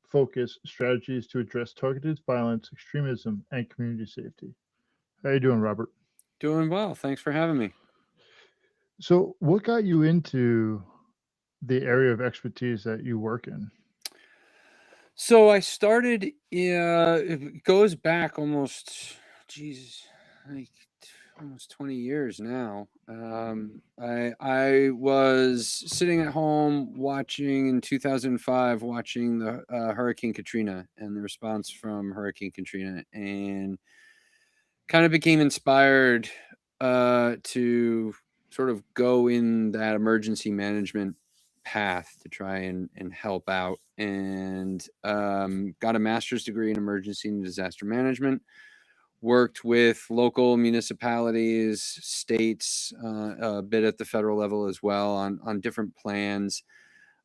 focus strategies to address targeted violence, extremism, and community safety. How you doing, Robert? Doing well. Thanks for having me. So, what got you into the area of expertise that you work in? So I started, it goes back almost, geez, like almost 20 years now. I was sitting at home watching in 2005, watching the Hurricane Katrina and the response from Hurricane Katrina, and kind of became inspired to sort of go in that emergency management path to try and help out, and got a master's degree in emergency and disaster management. Worked with local municipalities, states, a bit at the federal level as well on different plans,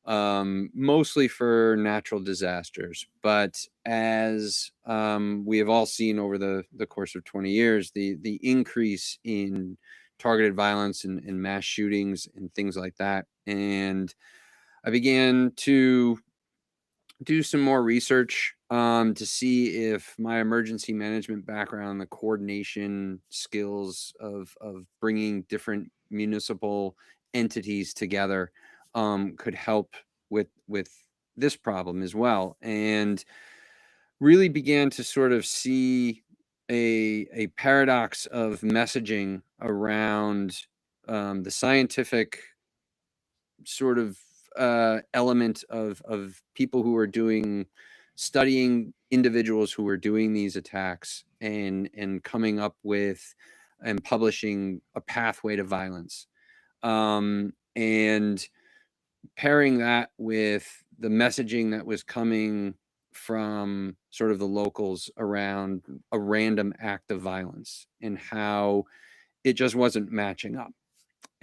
mostly for natural disasters. But as we have all seen over the course of 20 years, the increase in targeted violence and mass shootings and things like that. And I began to do some more research to see if my emergency management background, the coordination skills of bringing different municipal entities together, could help with this problem as well, and really began to sort of see a paradox of messaging around the scientific sort of element of people who are doing studying individuals who are doing these attacks and coming up with and publishing a pathway to violence, and pairing that with the messaging that was coming from sort of the locals around a random act of violence and how it just wasn't matching up,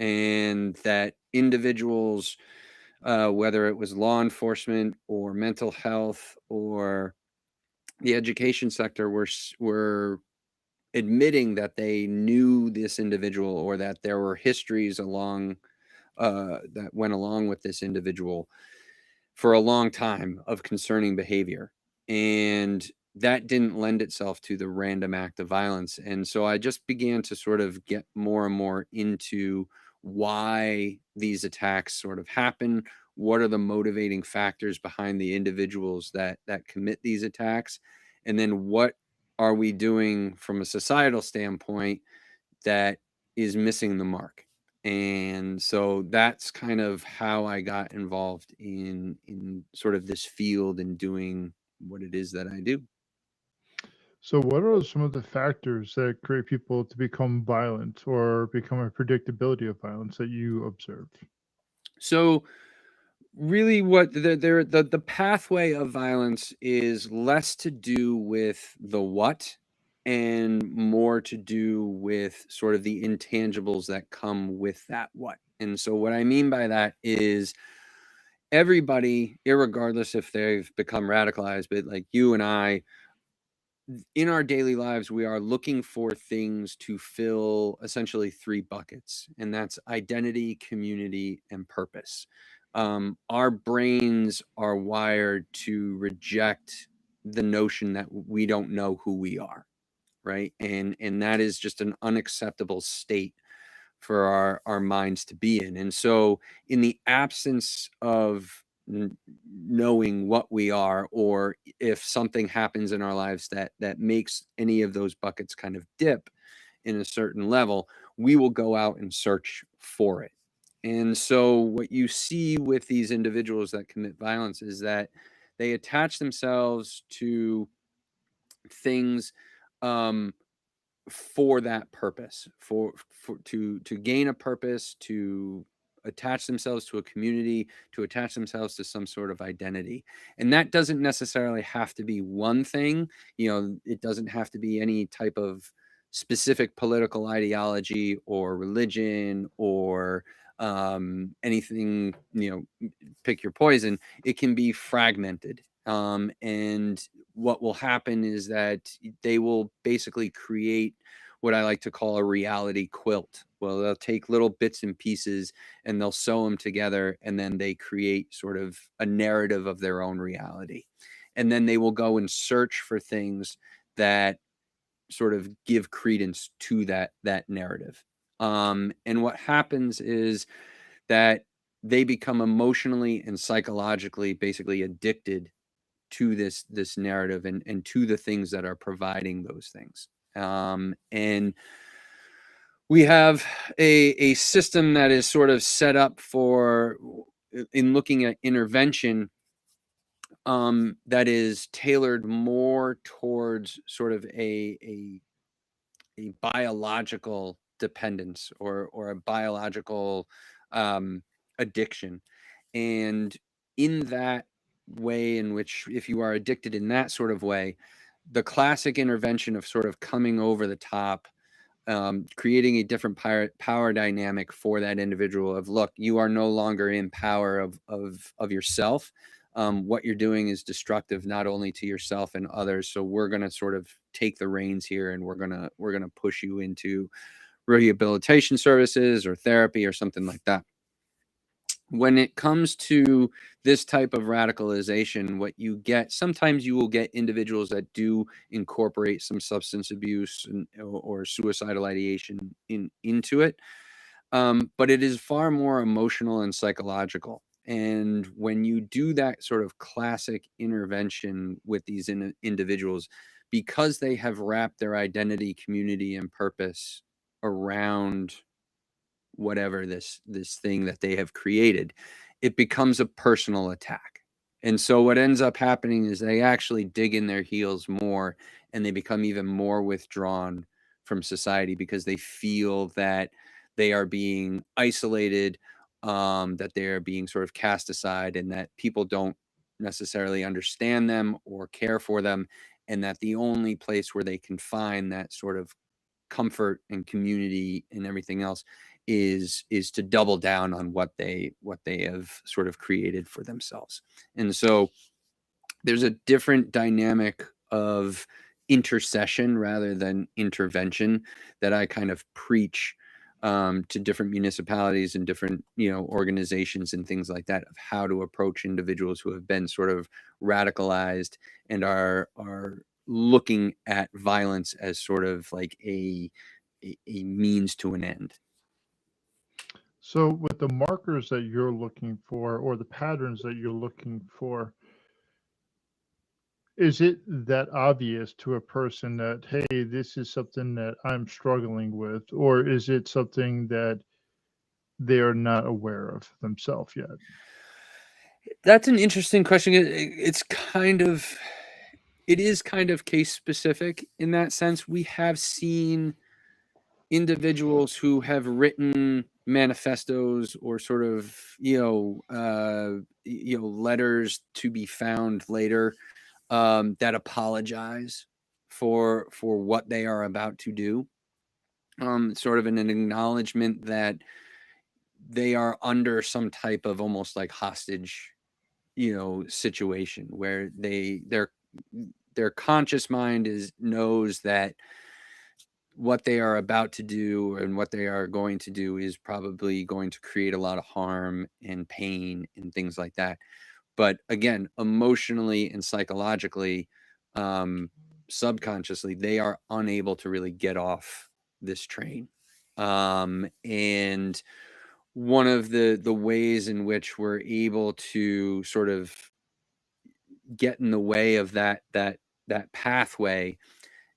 and that individuals, whether it was law enforcement or mental health or the education sector, were admitting that they knew this individual or that there were histories along that went along with this individual for a long time of concerning behavior, and that didn't lend itself to the random act of violence. And so I just began to sort of get more and more into why these attacks sort of happen, what are the motivating factors behind the individuals that commit these attacks, and then what are we doing from a societal standpoint that is missing the mark. And so that's kind of how I got involved in sort of this field and doing what it is that I do. So, what are some of the factors that create people to become violent or become a predictability of violence that you observed? So really what the pathway of violence is less to do with the what and more to do with sort of the intangibles that come with that what. And so what I mean by that is everybody, irregardless if they've become radicalized, but like you and I, in our daily lives, we are looking for things to fill essentially three buckets, and that's identity, community, and purpose. Our brains are wired to reject the notion that we don't know who we are, right? And that is just an unacceptable state for our minds to be in. And so in the absence of knowing what we are, or if something happens in our lives that makes any of those buckets kind of dip in a certain level, we will go out and search for it. And so what you see with these individuals that commit violence is that they attach themselves to things, um, for that purpose, for to gain a purpose, to attach themselves to a community, to attach themselves to some sort of identity. And that doesn't necessarily have to be one thing. It doesn't have to be any type of specific political ideology or religion or anything, pick your poison. It can be fragmented. And what will happen is that they will basically create what I like to call a reality quilt, Well, they'll take little bits and pieces and they'll sew them together, and then they create sort of a narrative of their own reality. And then they will go and search for things that sort of give credence to that narrative. And what happens is that they become emotionally and psychologically basically addicted to this narrative and to the things that are providing those things. And we have a system that is sort of set up for, in looking at intervention, that is tailored more towards sort of a biological dependence or a biological addiction. And in that way, in which if you are addicted in that sort of way, the classic intervention of sort of coming over the top, creating a different power dynamic for that individual of, look, you are no longer in power of yourself. What you're doing is destructive not only to yourself and others. So we're going to sort of take the reins here, and we're going to push you into rehabilitation services or therapy or something like that. When it comes to this type of radicalization, what you get, sometimes you will get individuals that do incorporate some substance abuse or suicidal ideation into it. But it is far more emotional and psychological. And when you do that sort of classic intervention with these individuals, because they have wrapped their identity, community, and purpose around whatever this thing that they have created, it becomes a personal attack. And so what ends up happening is they actually dig in their heels more, and they become even more withdrawn from society because they feel that they are being isolated, that they are being sort of cast aside, and that people don't necessarily understand them or care for them, and that the only place where they can find that sort of comfort and community and everything else is to double down on what they have sort of created for themselves. And so there's a different dynamic of intercession rather than intervention that I kind of preach, to different municipalities and different organizations and things like that, of how to approach individuals who have been sort of radicalized and are looking at violence as sort of like a means to an end. So, with the markers that you're looking for or the patterns that you're looking for, is it that obvious to a person that, hey, this is something that I'm struggling with, or is it something that they are not aware of themselves yet? That's an interesting question. It is kind of case specific in that sense. We have seen individuals who have written manifestos or sort of letters to be found later, that apologize for what they are about to do, sort of an acknowledgement that they are under some type of almost like hostage situation where their conscious mind knows that what they are about to do and what they are going to do is probably going to create a lot of harm and pain and things like that. But again, emotionally and psychologically, subconsciously, they are unable to really get off this train. And one of the ways in which we're able to sort of get in the way of that pathway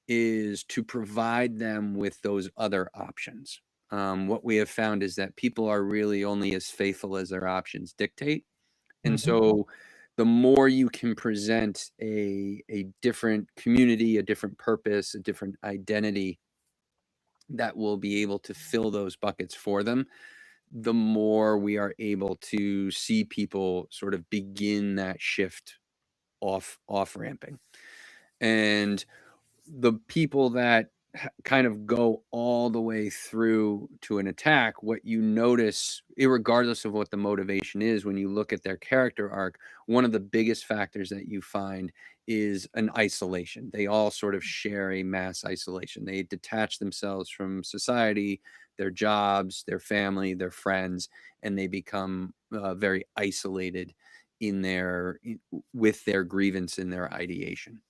is to provide them with those other options. What we have found is that people are really only as faithful as their options dictate. And Hmm. so the more you can present a different community, a different purpose, a different identity that will be able to fill those buckets for them, the more we are able to see people sort of begin that shift off ramping. And the people that kind of go all the way through to an attack, what you notice, regardless of what the motivation is, when you look at their character arc, one of the biggest factors that you find is an isolation. They all sort of share a mass isolation. They detach themselves from society, their jobs, their family, their friends, and they become very isolated in with their grievance in their ideation.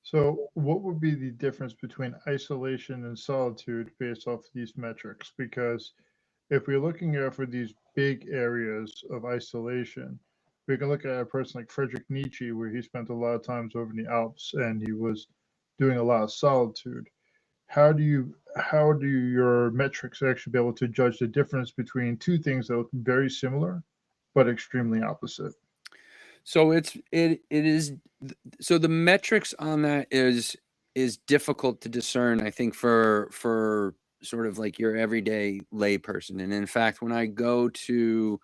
So, what would be the difference between isolation and solitude based off these metrics? Because if we're looking at for these big areas of isolation, we can look at a person like Friedrich Nietzsche, where he spent a lot of times over in the Alps and he was doing a lot of solitude. How do your metrics actually be able to judge the difference between two things that look very similar but extremely opposite? So it is so the metrics on that is difficult to discern, I think, for sort of like your everyday layperson. And in fact, when I go to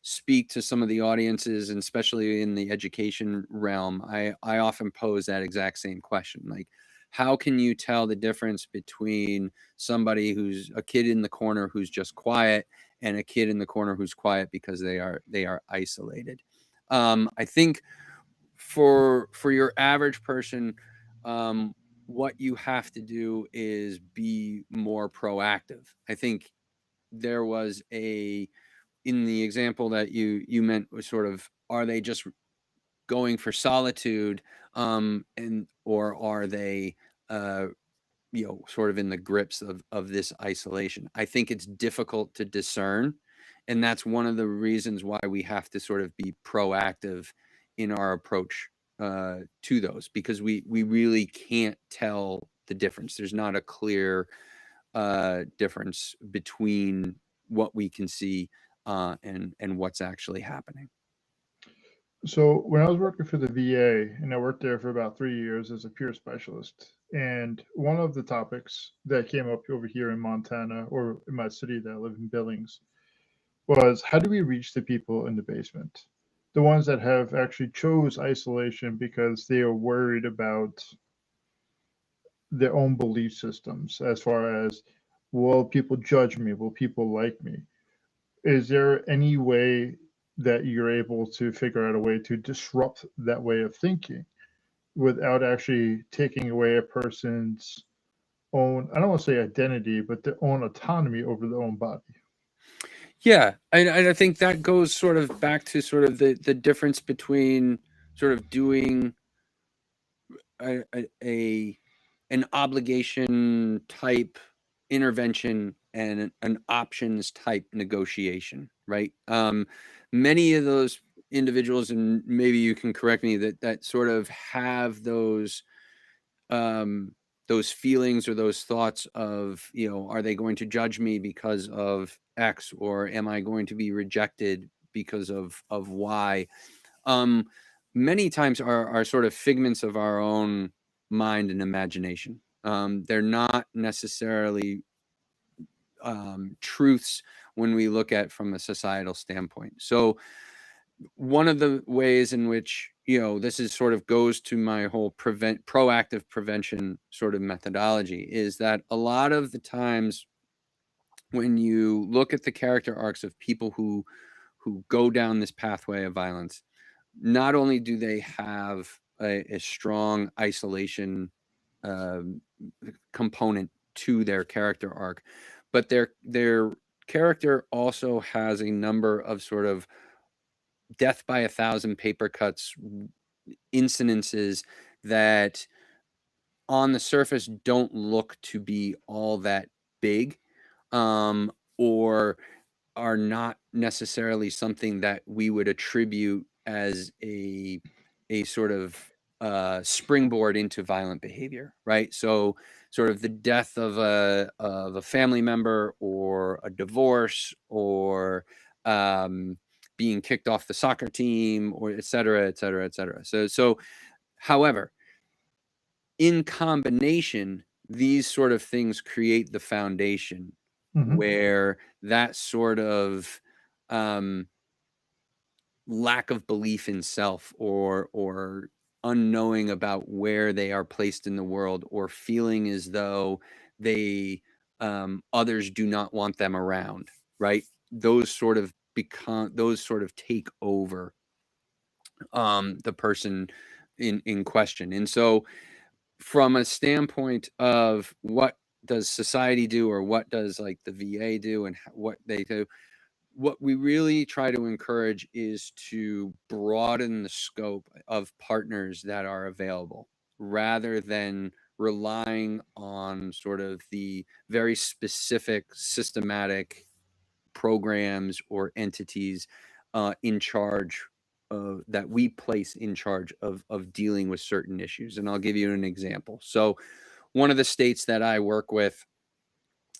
speak to some of the audiences, and especially in the education realm, I often pose that exact same question. Like, how can you tell the difference between somebody who's a kid in the corner who's just quiet and a kid in the corner who's quiet because they are isolated? I think for your average person, um, what you have to do is be more proactive. I think there was a in the example that you meant was sort of, are they just going for solitude, and or are they uh sort of in the grips of this isolation? I think it's difficult to discern, and that's one of the reasons why we have to sort of be proactive in our approach to those, because we really can't tell the difference. There's not a clear difference between what we can see and what's actually happening. So when I was working for the VA, and I worked there for about 3 years as a peer specialist, and one of the topics that came up over here in Montana, or in my city that I live in, Billings, was how do we reach the people in the basement? The ones that have actually chose isolation because they are worried about their own belief systems as far as, will people judge me? Will people like me? Is there any way that you're able to figure out a way to disrupt that way of thinking without actually taking away a person's own, I don't want to say identity, but their own autonomy over their own body? Yeah, I think that goes sort of back to sort of the difference between sort of doing a an obligation type intervention and an options type negotiation, right? Many of those individuals, and maybe you can correct me, that sort of have um, those feelings or those thoughts of, are they going to judge me because of X, or am I going to be rejected because of Y? Um, Many times are sort of figments of our own mind and imagination. They're not necessarily truths when we look at from a societal standpoint. So one of the ways in which this is sort of goes to my whole proactive prevention sort of methodology is that a lot of the times when you look at the character arcs of people who go down this pathway of violence, not only do they have a strong isolation um, component to their character arc, but their character also has a number of sort of death by a thousand paper cuts incidences that on the surface don't look to be all that big, or are not necessarily something that we would attribute as a sort of springboard into violent behavior, right? So sort of the death of a family member, or a divorce, or um, being kicked off the soccer team, or et cetera, et cetera, et cetera. So however, in combination, these sort of things create the foundation Hmm. where that sort of um, lack of belief in self, or unknowing about where they are placed in the world, or feeling as though they others do not want them around, right? Those sort of take over the person in question. And so from a standpoint of what does society do, or what does like the VA do, and what they do, what we really try to encourage is to broaden the scope of partners that are available, rather than relying on sort of the very specific systematic programs or entities in charge that we place in charge of dealing with certain issues. And I'll give you an example. So one of the states that I work with,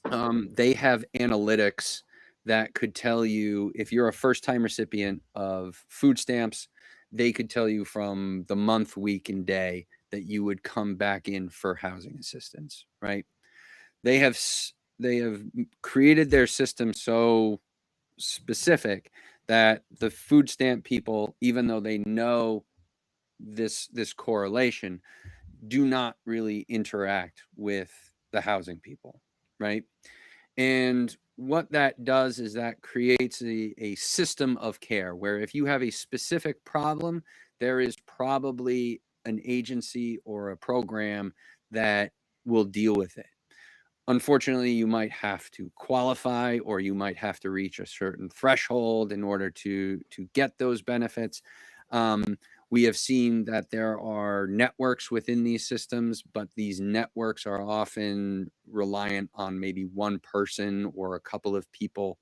they have analytics that could tell you if you're a first-time recipient of food stamps. They could tell you from the month, week, and day that you would come back in for housing assistance, right? They have created their system so specific that the food stamp people, even though they know this correlation, do not really interact with the housing people, right? And what that does is that creates a system of care where if you have a specific problem, there is probably an agency or a program that will deal with it. Unfortunately, you might have to qualify, or you might have to reach a certain threshold in order to get those benefits. We have seen that there are networks within these systems, but these networks are often reliant on maybe one person or a couple of people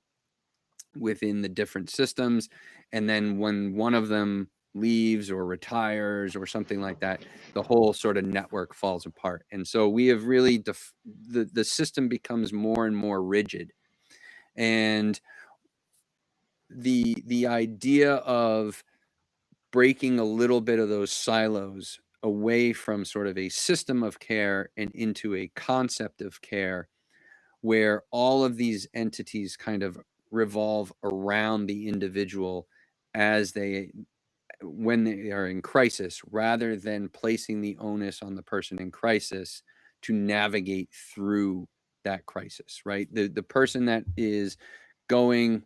within the different systems. And then when one of them leaves or retires or something like that, the whole sort of network falls apart. And so we have really the system becomes more and more rigid. And the idea of breaking a little bit of those silos away from sort of a system of care and into a concept of care where all of these entities kind of revolve around the individual when they are in crisis, rather than placing the onus on the person in crisis to navigate through that crisis, right? The person that is going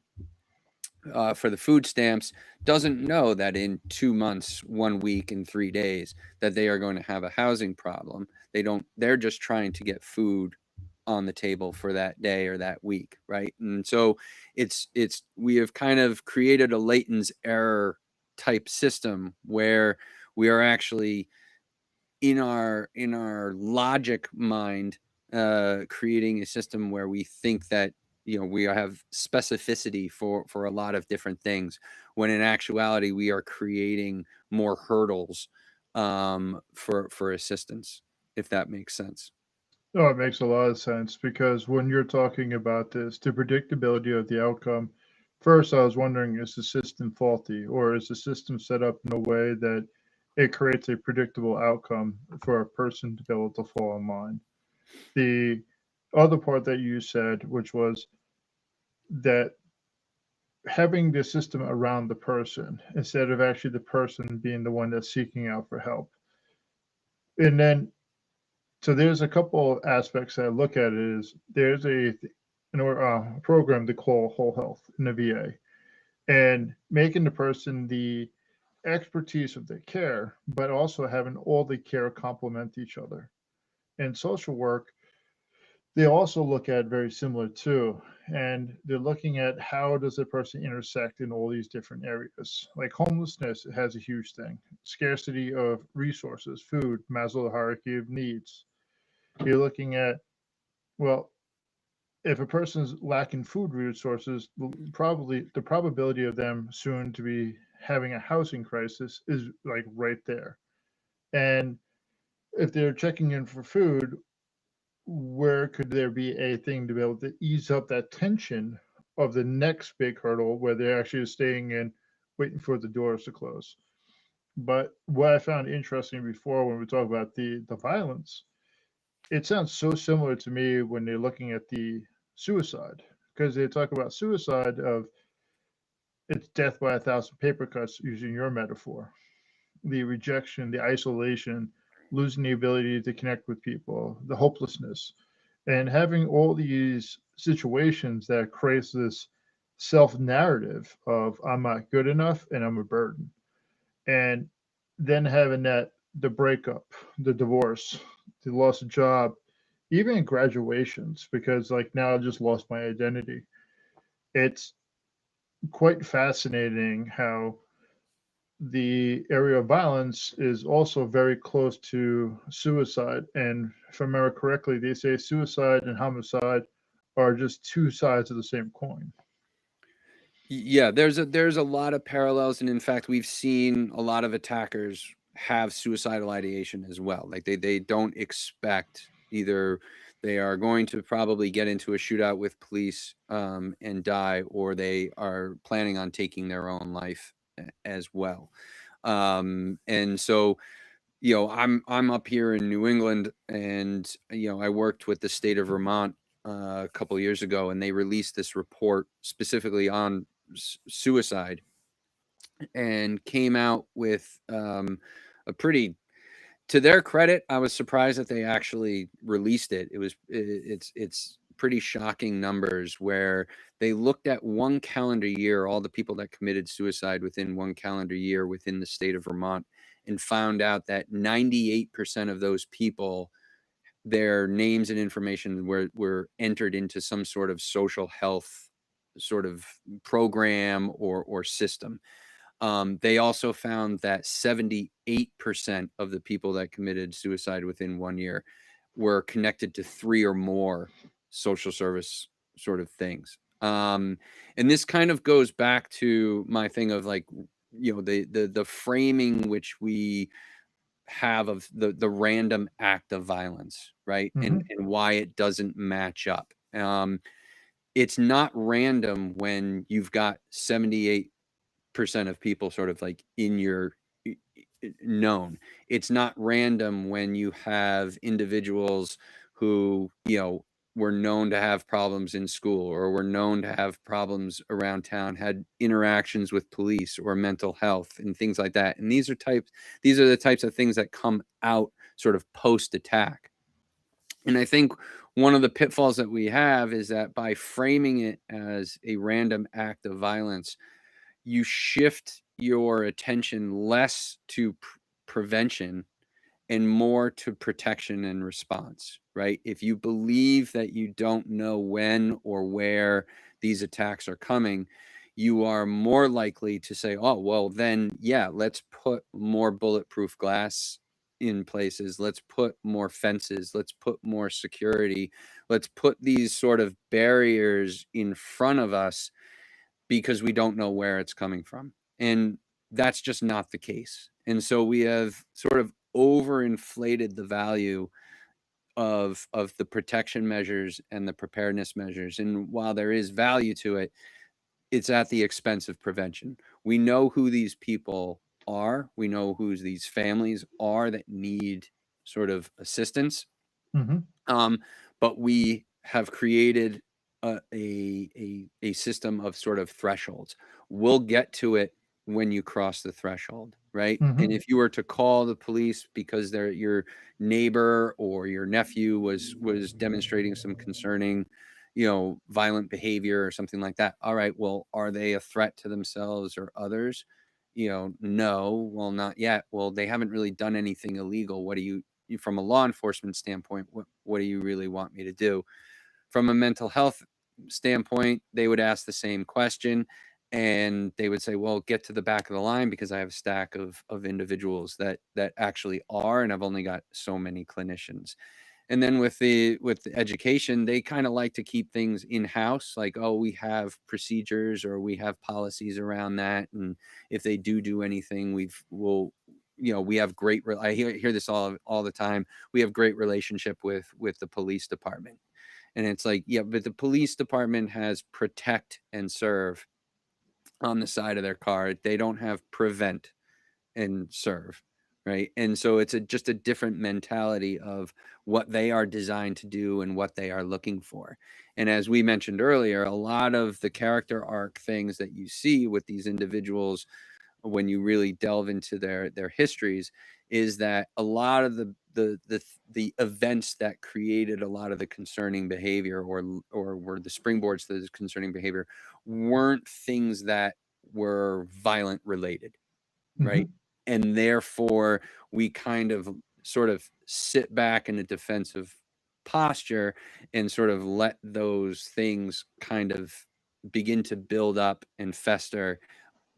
for the food stamps doesn't know that in 2 months, 1 week, and 3 days that they are going to have a housing problem. They're just trying to get food on the table for that day or that week, right? And so we have kind of created a Layton's error type system where we are actually in our logic mind creating a system where we think that we have specificity for a lot of different things, when in actuality we are creating more hurdles for assistance, if that makes sense. No, it makes a lot of sense because when you're talking about this, the predictability of the outcome, first I was wondering, is the system faulty, or is the system set up in a way that it creates a predictable outcome for a person to be able to fall in line? The other part that you said, which was that having the system around the person instead of actually the person being the one that's seeking out for help. And then so there's a couple of aspects that I look at it is there's a program they call Whole Health in the VA, and making the person the expertise of their care, but also having all the care complement each other. In social work, they also look at very similar too, and they're looking at how does a person intersect in all these different areas. Like homelessness has a huge thing, scarcity of resources, food, Maslow hierarchy of needs. You're looking at, well, if a person's lacking food resources, probably the probability of them soon to be having a housing crisis is like right there. And if they're checking in for food, where could there be a thing to be able to ease up that tension of the next big hurdle where they're actually staying in, waiting for the doors to close? But what I found interesting before when we talk about the violence, it sounds so similar to me when they're looking at the suicide, because they talk about suicide of it's death by 1,000 paper cuts using your metaphor. the rejection, the isolation, losing the ability to connect with people, the hopelessness, and having all these situations that creates this self narrative of I'm not good enough and I'm a burden. And then having that the breakup, the divorce, the loss of job, even graduations, because like now I just lost my identity. It's quite fascinating how the area of violence is also very close to suicide. And if I remember correctly, they say suicide and homicide are just two sides of the same coin. Yeah, there's a lot of parallels, and in fact, we've seen a lot of attackers have suicidal ideation as well. Like they don't expect either they are going to probably get into a shootout with police and die, or they are planning on taking their own life as well. And so I'm up here in New England, and I worked with the state of Vermont a couple of years ago, and they released this report specifically on suicide, and came out with a pretty, to their credit, I was surprised that they actually released it. It's pretty shocking numbers where they looked at one calendar year, all the people that committed suicide within one calendar year within the state of Vermont, and found out that 98% of those people, their names and information were entered into some sort of social health sort of program or system. They also found that 78% of the people that committed suicide within 1 year were connected to 3 or more social service sort of things. And this kind of goes back to my thing of like, the framing which we have of the random act of violence, right? And Hmm. and why it doesn't match up. It's not random when you've got 78% of people sort of like in your known. It's not random when you have individuals who, were known to have problems in school, or were known to have problems around town, had interactions with police or mental health and things like that. And these are the types of things that come out sort of post attack. And I think one of the pitfalls that we have is that by framing it as a random act of violence, you shift your attention less to prevention and more to protection and response, right? If you believe that you don't know when or where these attacks are coming, you are more likely to say, oh, well, then, yeah, let's put more bulletproof glass in places. Let's put more fences. Let's put more security. Let's put these sort of barriers in front of us because we don't know where it's coming from. And that's just not the case. And so we have sort of overinflated the value of the protection measures and the preparedness measures. And while there is value to it, it's at the expense of prevention. We know who these people are. We know who these families are that need sort of assistance. Hmm. Um, but we have created a system of sort of thresholds. We'll get to it when you cross the threshold, right? And Hmm. if you were to call the police because your neighbor or your nephew was demonstrating some concerning, violent behavior or something like that. All right, well, are they a threat to themselves or others? No, well, not yet. Well, they haven't really done anything illegal. What do from a law enforcement standpoint, what do you really want me to do? From a mental health standpoint, they would ask the same question, and they would say, well, get to the back of the line because I have a stack of individuals that actually are, and I've only got so many clinicians. And then with the education, they kind of like to keep things in house, like, oh, we have procedures or we have policies around that, and if they do anything, we have great. I hear this all the time. We have great relationship with the police department, and it's like, yeah, but the police department has protect and serve on the side of their car. They don't have prevent and serve, right? And so it's just a different mentality of what they are designed to do and what they are looking for. And as we mentioned earlier, a lot of the character arc things that you see with these individuals when you really delve into their histories, is that a lot of the events that created a lot of the concerning behavior, or were the springboards to the concerning behavior, weren't things that were violent related, right? Hmm. And therefore, we kind of sort of sit back in a defensive posture and sort of let those things kind of begin to build up and fester,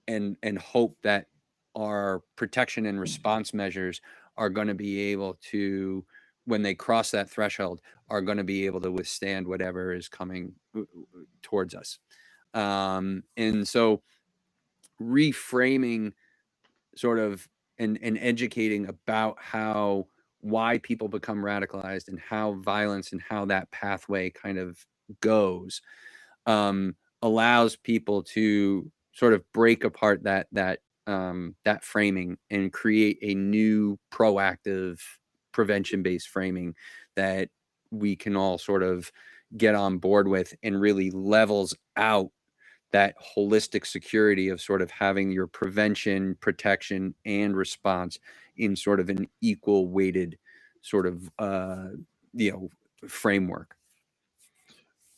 and hope that our protection and response measures are going to be able to, when they cross that threshold, are going to be able to withstand whatever is coming towards us. And so reframing sort of, and educating about why people become radicalized and how violence and how that pathway kind of goes, um, allows people to sort of break apart that framing and create a new proactive prevention-based framing that we can all sort of get on board with, and really levels out that holistic security of sort of having your prevention, protection, and response in sort of an equal weighted sort of framework.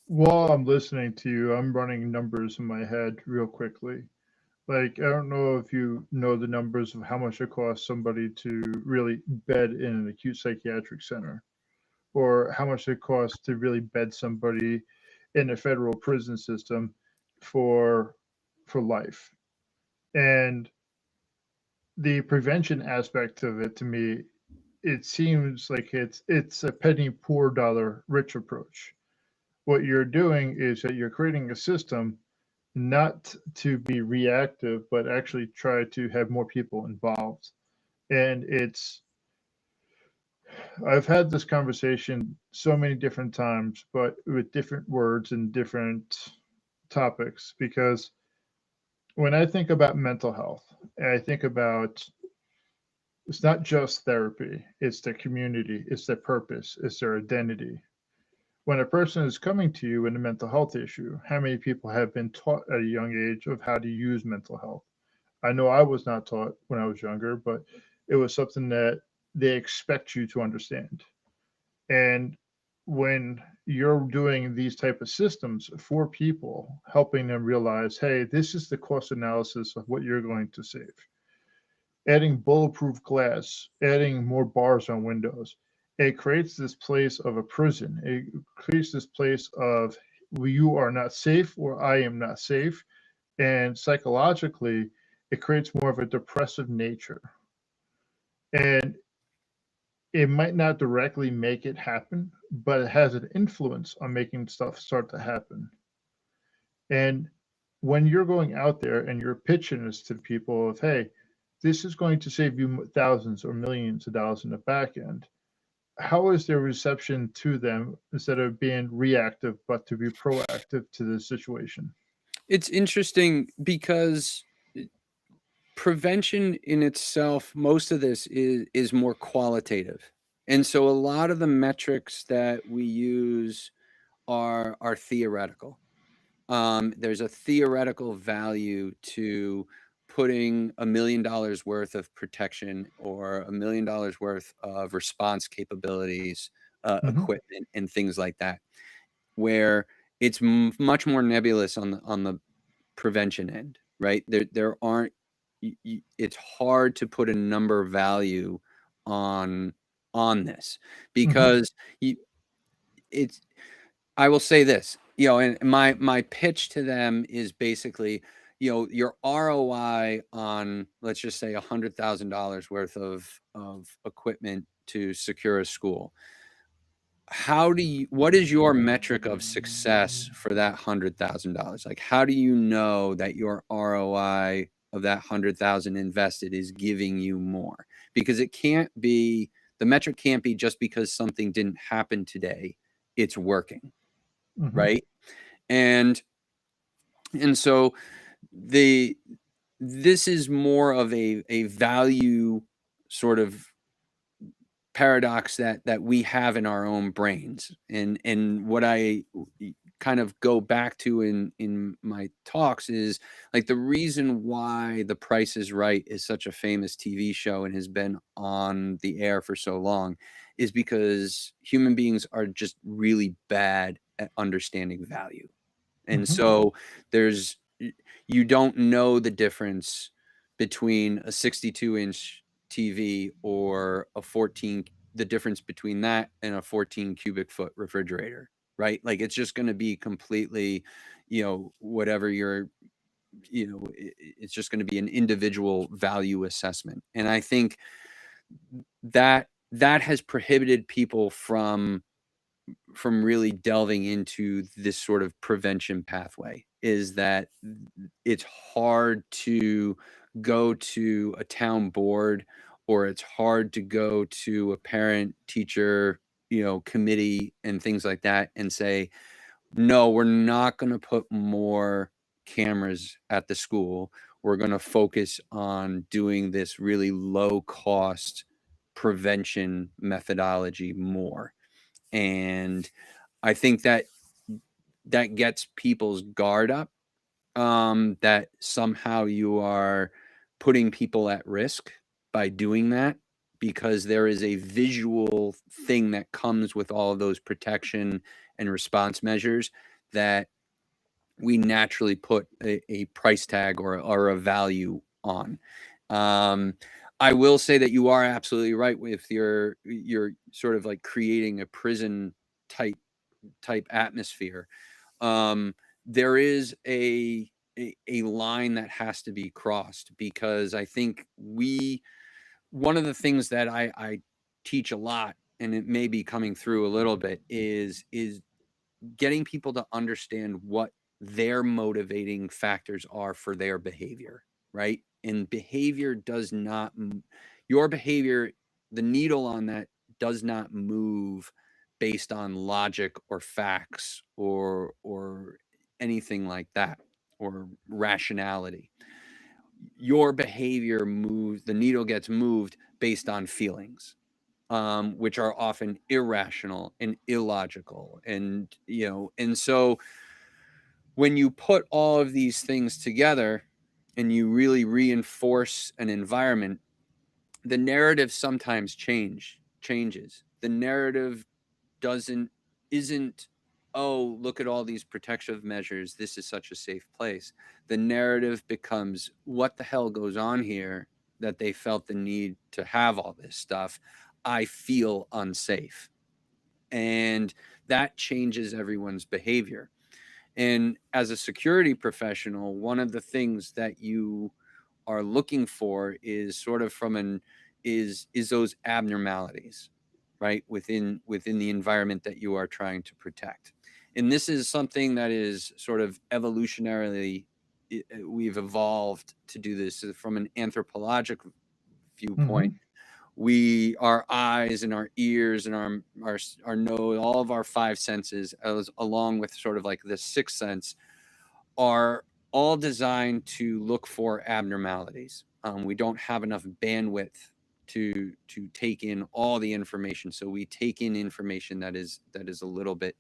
While I'm listening to you, I'm running numbers in my head real quickly. Like, I don't know if you know the numbers of how much it costs somebody to really bed in an acute psychiatric center, or how much it costs to really bed somebody in a federal prison system for life. And the prevention aspect of it, to me, it seems like it's a penny poor dollar rich approach. What you're doing is that you're creating a system not to be reactive, but actually try to have more people involved. And I've had this conversation so many different times, but with different words and different topics, because when I think about mental health, I think about, it's not just therapy, it's their community, it's their purpose, it's their identity. When a person is coming to you with a mental health issue, how many people have been taught at a young age of how to use mental health? I know I was not taught when I was younger, but it was something that they expect you to understand. And when you're doing these type of systems for people, helping them realize, hey, this is the cost analysis of what you're going to save. Adding bulletproof glass, adding more bars on windows, it creates this place of a prison. It creates this place of, well, you are not safe, or I am not safe. And psychologically, it creates more of a depressive nature. And it might not directly make it happen, but it has an influence on making stuff start to happen. And when you're going out there and you're pitching this to people of, hey, this is going to save you thousands or millions of dollars in the back end, how is their reception to them, instead of being reactive, but to be proactive to the situation? It's interesting because prevention in itself, most of this is more qualitative. And so a lot of the metrics that we use are theoretical. There's a theoretical value to putting $1 million worth of protection or $1 million worth of response capabilities, Hmm. equipment, and things like that, where it's much more nebulous on the prevention end, right? There aren't. It's hard to put a number value on this, Hmm. because you, it's. I will say this, and my pitch to them is basically, your ROI on, let's just say, $100,000 worth of equipment to secure a school. What is your metric of success for that $100,000? Like, how do you know that your ROI of that 100,000 invested is giving you more? Because the metric can't be just because something didn't happen today, it's working, Hmm. right? And so this is more of a value sort of paradox that we have in our own brains. And what I kind of go back to in my talks is like the reason why The Price is Right is such a famous TV show and has been on the air for so long is because human beings are just really bad at understanding value. And Mhm. so there's you don't know the difference between a 62-inch TV or a 14, the difference between that and a 14 cubic foot refrigerator, right? Like it's just going to be completely, whatever you're, it's just going to be an individual value assessment. And I think that has prohibited people from really delving into this sort of prevention pathway, is that it's hard to go to a town board, or it's hard to go to a parent teacher, committee and things like that and say, no, we're not going to put more cameras at the school. We're going to focus on doing this really low cost prevention methodology more. And I think that gets people's guard up, that somehow you are putting people at risk by doing that, because there is a visual thing that comes with all of those protection and response measures that we naturally put a price tag or a value on. I will say that you are absolutely right with your sort of like creating a prison type atmosphere. There is a line that has to be crossed, because I think one of the things that I teach a lot, and it may be coming through a little bit, is getting people to understand what their motivating factors are for their behavior, right? And behavior does not, your behavior, the needle on that does not move based on logic or facts or anything like that, or rationality. Your behavior moves, the needle gets moved based on feelings, which are often irrational and illogical. And so when you put all of these things together and you really reinforce an environment, the narrative sometimes changes. The narrative doesn't isn't, oh, look at all these protective measures, this is such a safe place. The narrative becomes, what the hell goes on here that they felt the need to have all this stuff? I feel unsafe. And that changes everyone's behavior. And as a security professional, one of the things that you are looking for is sort of is those abnormalities, right, within the environment that you are trying to protect. And this is something that is sort of evolutionarily, we've evolved to do this from an anthropologic viewpoint. Mhm. Our eyes and our ears and our nose, all of our five senses, along with sort of like the sixth sense, are all designed to look for abnormalities. We don't have enough bandwidth to take in all the information, so we take in information that is a little bit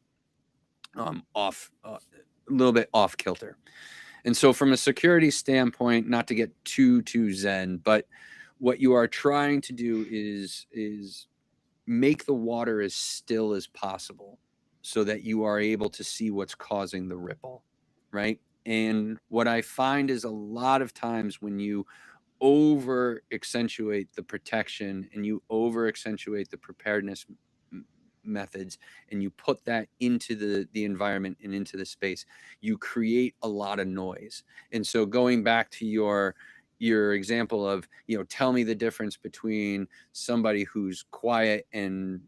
off, a little bit off kilter. And so, from a security standpoint, not to get too zen, but what you are trying to do is make the water as still as possible, so that you are able to see what's causing the ripple, right? And what I find is a lot of times when you over accentuate the protection and you over accentuate the preparedness methods, and you put that into the environment and into the space, you create a lot of noise. And so, going back to your example of, tell me the difference between somebody who's quiet and,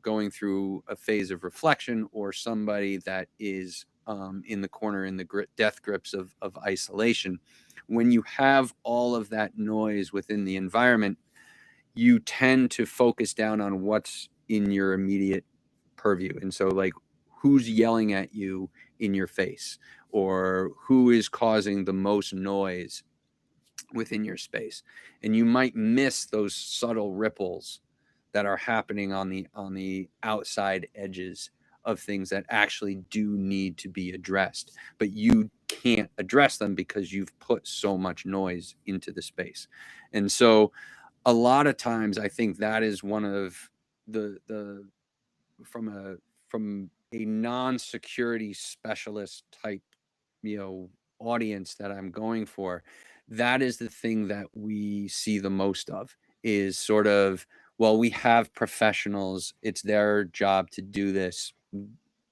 going through a phase of reflection, or somebody that is in the corner in the death grips of isolation. When you have all of that noise within the environment, you tend to focus down on what's in your immediate purview. And so, like, who's yelling at you in your face, or who is causing the most noise within your space. And you might miss those subtle ripples that are happening on the outside edges of things that actually do need to be addressed, but you can't address them because you've put so much noise into the space. And so a lot of times I think that is one of the from a non-security specialist type, audience that I'm going for, that is the thing that we see the most of, is sort of, well, we have professionals, it's their job to do this.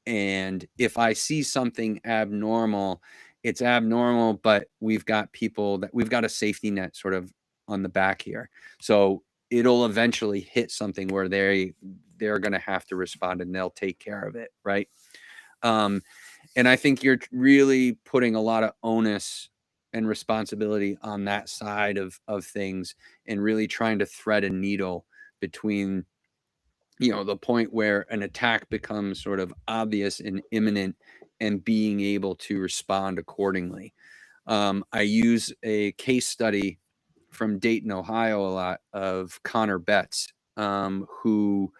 And if I see something abnormal, it's abnormal, but we've got a safety net sort of on the back here. So it'll eventually hit something where they're going to have to respond and they'll take care of it. Right. And I think you're really putting a lot of onus and responsibility on that side of things, and really trying to thread a needle between, the point where an attack becomes sort of obvious and imminent, and being able to respond accordingly. I use a case study from Dayton, Ohio, a lot, of Connor Betts, who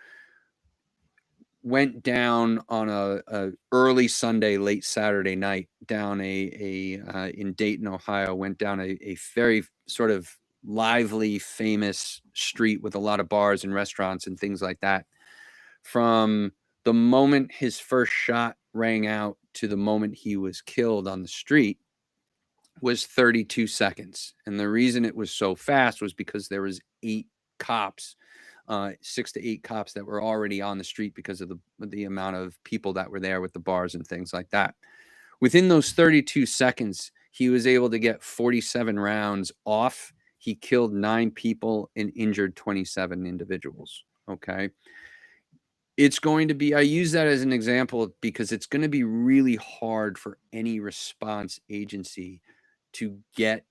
went down on a early Sunday, late Saturday night down in Dayton, Ohio, went down a very sort of lively, famous street with a lot of bars and restaurants and things like that. From the moment his first shot rang out to the moment he was killed on the street was 32 seconds. And the reason it was so fast was because there was 6 to 8 cops that were already on the street because of the amount of people that were there with the bars and things like that. Within those 32 seconds, he was able to get 47 rounds off. He killed 9 people and injured 27 individuals. Okay. It's going to be, I use that as an example because it's going to be really hard for any response agency to get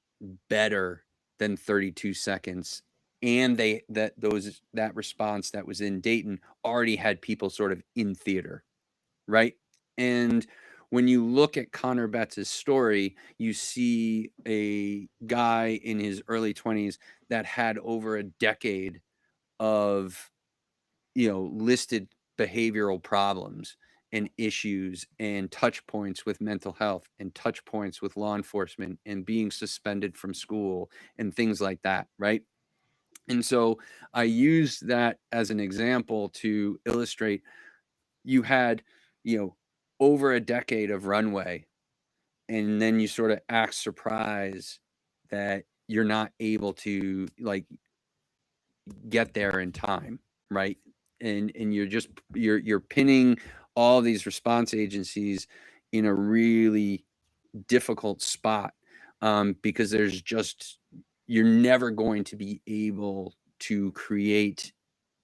better than 32 seconds. And that response that was in Dayton already had people sort of in theater, right? And when you look at Connor Betts' story, you see a guy in his early 20s that had over a decade of, listed behavioral problems and issues and touch points with mental health and touch points with law enforcement and being suspended from school and things like that, right? And so I use that as an example to illustrate, you had, over a decade of runway, and then you sort of act surprised that you're not able to get there in time, right? And you're pinning all these response agencies in a really difficult spot, because you're never going to be able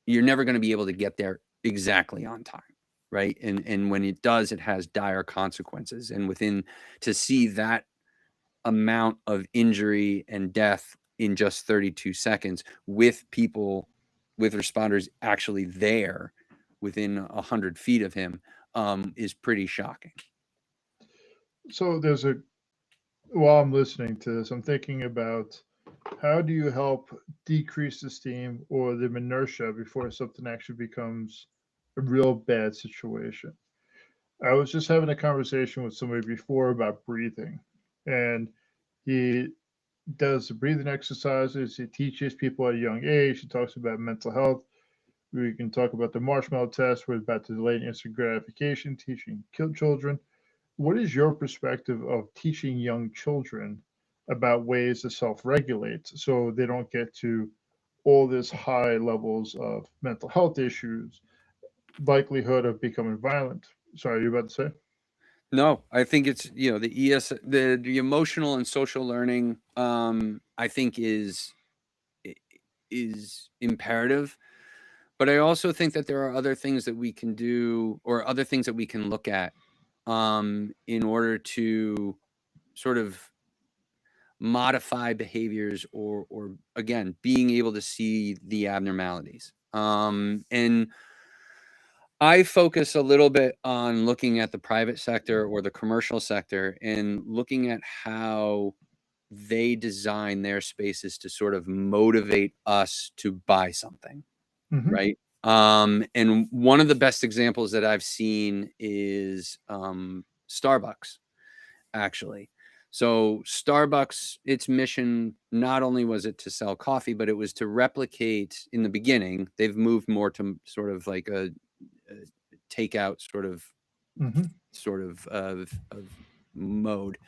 to get there exactly on time, right? And when it does, it has dire consequences. And to see that amount of injury and death in just 32 seconds with responders actually there within 100 feet of him, is pretty shocking. So while I'm listening to this, I'm thinking about, how do you help decrease the steam or the inertia before something actually becomes a real bad situation? I was just having a conversation with somebody before about breathing, and he does the breathing exercises. He teaches people at a young age. He talks about mental health. We can talk about the marshmallow test, where it's about the delayed instant gratification, teaching children. What is your perspective of teaching young children about ways to self-regulate so they don't get to all this high levels of mental health issues, likelihood of becoming violent? Sorry, you about to say? No, I think it's, the emotional and social learning, I think is imperative. But I also think that there are other things that we can do, or other things that we can look at, in order to sort of modify behaviors, or again, being able to see the abnormalities. And I focus a little bit on looking at the private sector or the commercial sector, and looking at how they design their spaces to sort of motivate us to buy something, Mm-hmm. right? And one of the best examples that I've seen is Starbucks, actually. So Starbucks, its mission, not only was it to sell coffee, but it was to replicate in the beginning. They've moved more to sort of like a takeout sort of mode.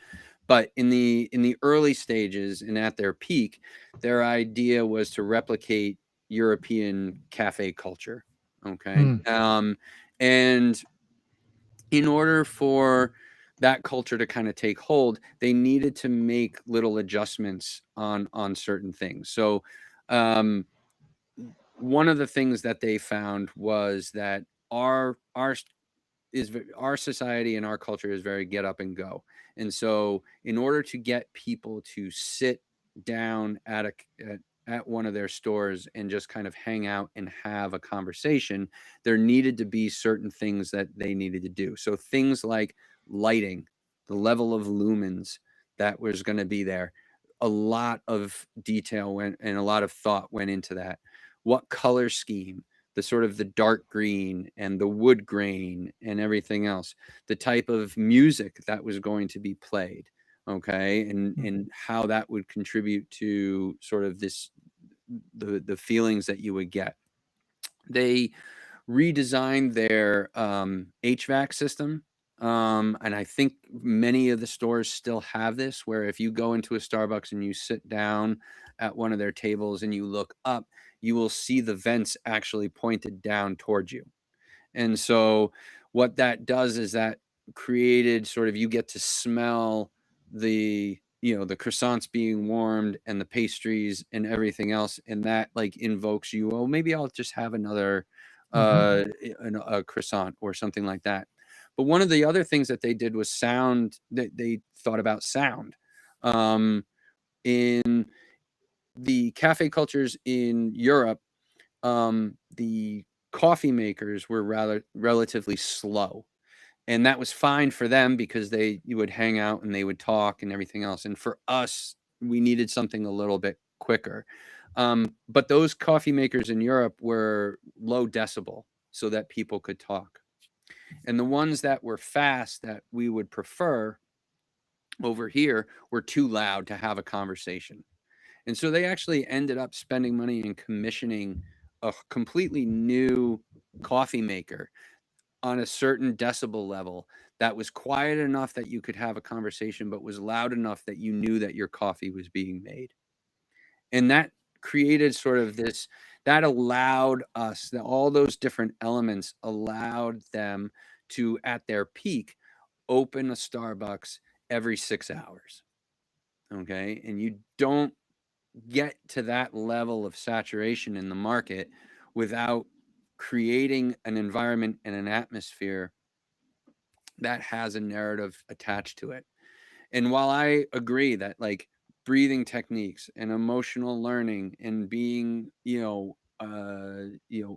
But in the early stages and at their peak, their idea was to replicate European cafe culture. Okay. And in order for that culture to kind of take hold, they needed to make little adjustments on certain things. So one of the things that they found was that our society and our culture is very get up and go. And so in order to get people to sit down at one of their stores and just kind of hang out and have a conversation, there needed to be certain things that they needed to do. So things like lighting, the level of lumens that was going to be there, a lot of detail went and a lot of thought went into that. What color scheme, the sort of the dark green and the wood grain and everything else, the type of music that was going to be played, okay, and how that would contribute to sort of the feelings that you would get. They redesigned their HVAC system. And I think many of the stores still have this, where if you go into a Starbucks and you sit down at one of their tables and you look up, you will see the vents actually pointed down towards you. And so what that does is that created sort of, you get to smell the the croissants being warmed and the pastries and everything else, and that like invokes you, oh, maybe I'll just have another a croissant or something like that. But one of the other things that they did was sound. They thought about sound. In the cafe cultures in Europe, the coffee makers were relatively slow, and that was fine for them because you would hang out and they would talk and everything else. And for us, we needed something a little bit quicker. But those coffee makers in Europe were low decibel so that people could talk. And the ones that were fast that we would prefer over here were too loud to have a conversation. And so they actually ended up spending money and commissioning a completely new coffee maker on a certain decibel level that was quiet enough that you could have a conversation, but was loud enough that you knew that your coffee was being made. And that created sort of this, that allowed us, that all those different elements allowed them to, at their peak, open a Starbucks every 6 hours. Okay. And you don't get to that level of saturation in the market without creating an environment and an atmosphere that has a narrative attached to it. And while I agree that like breathing techniques and emotional learning and being,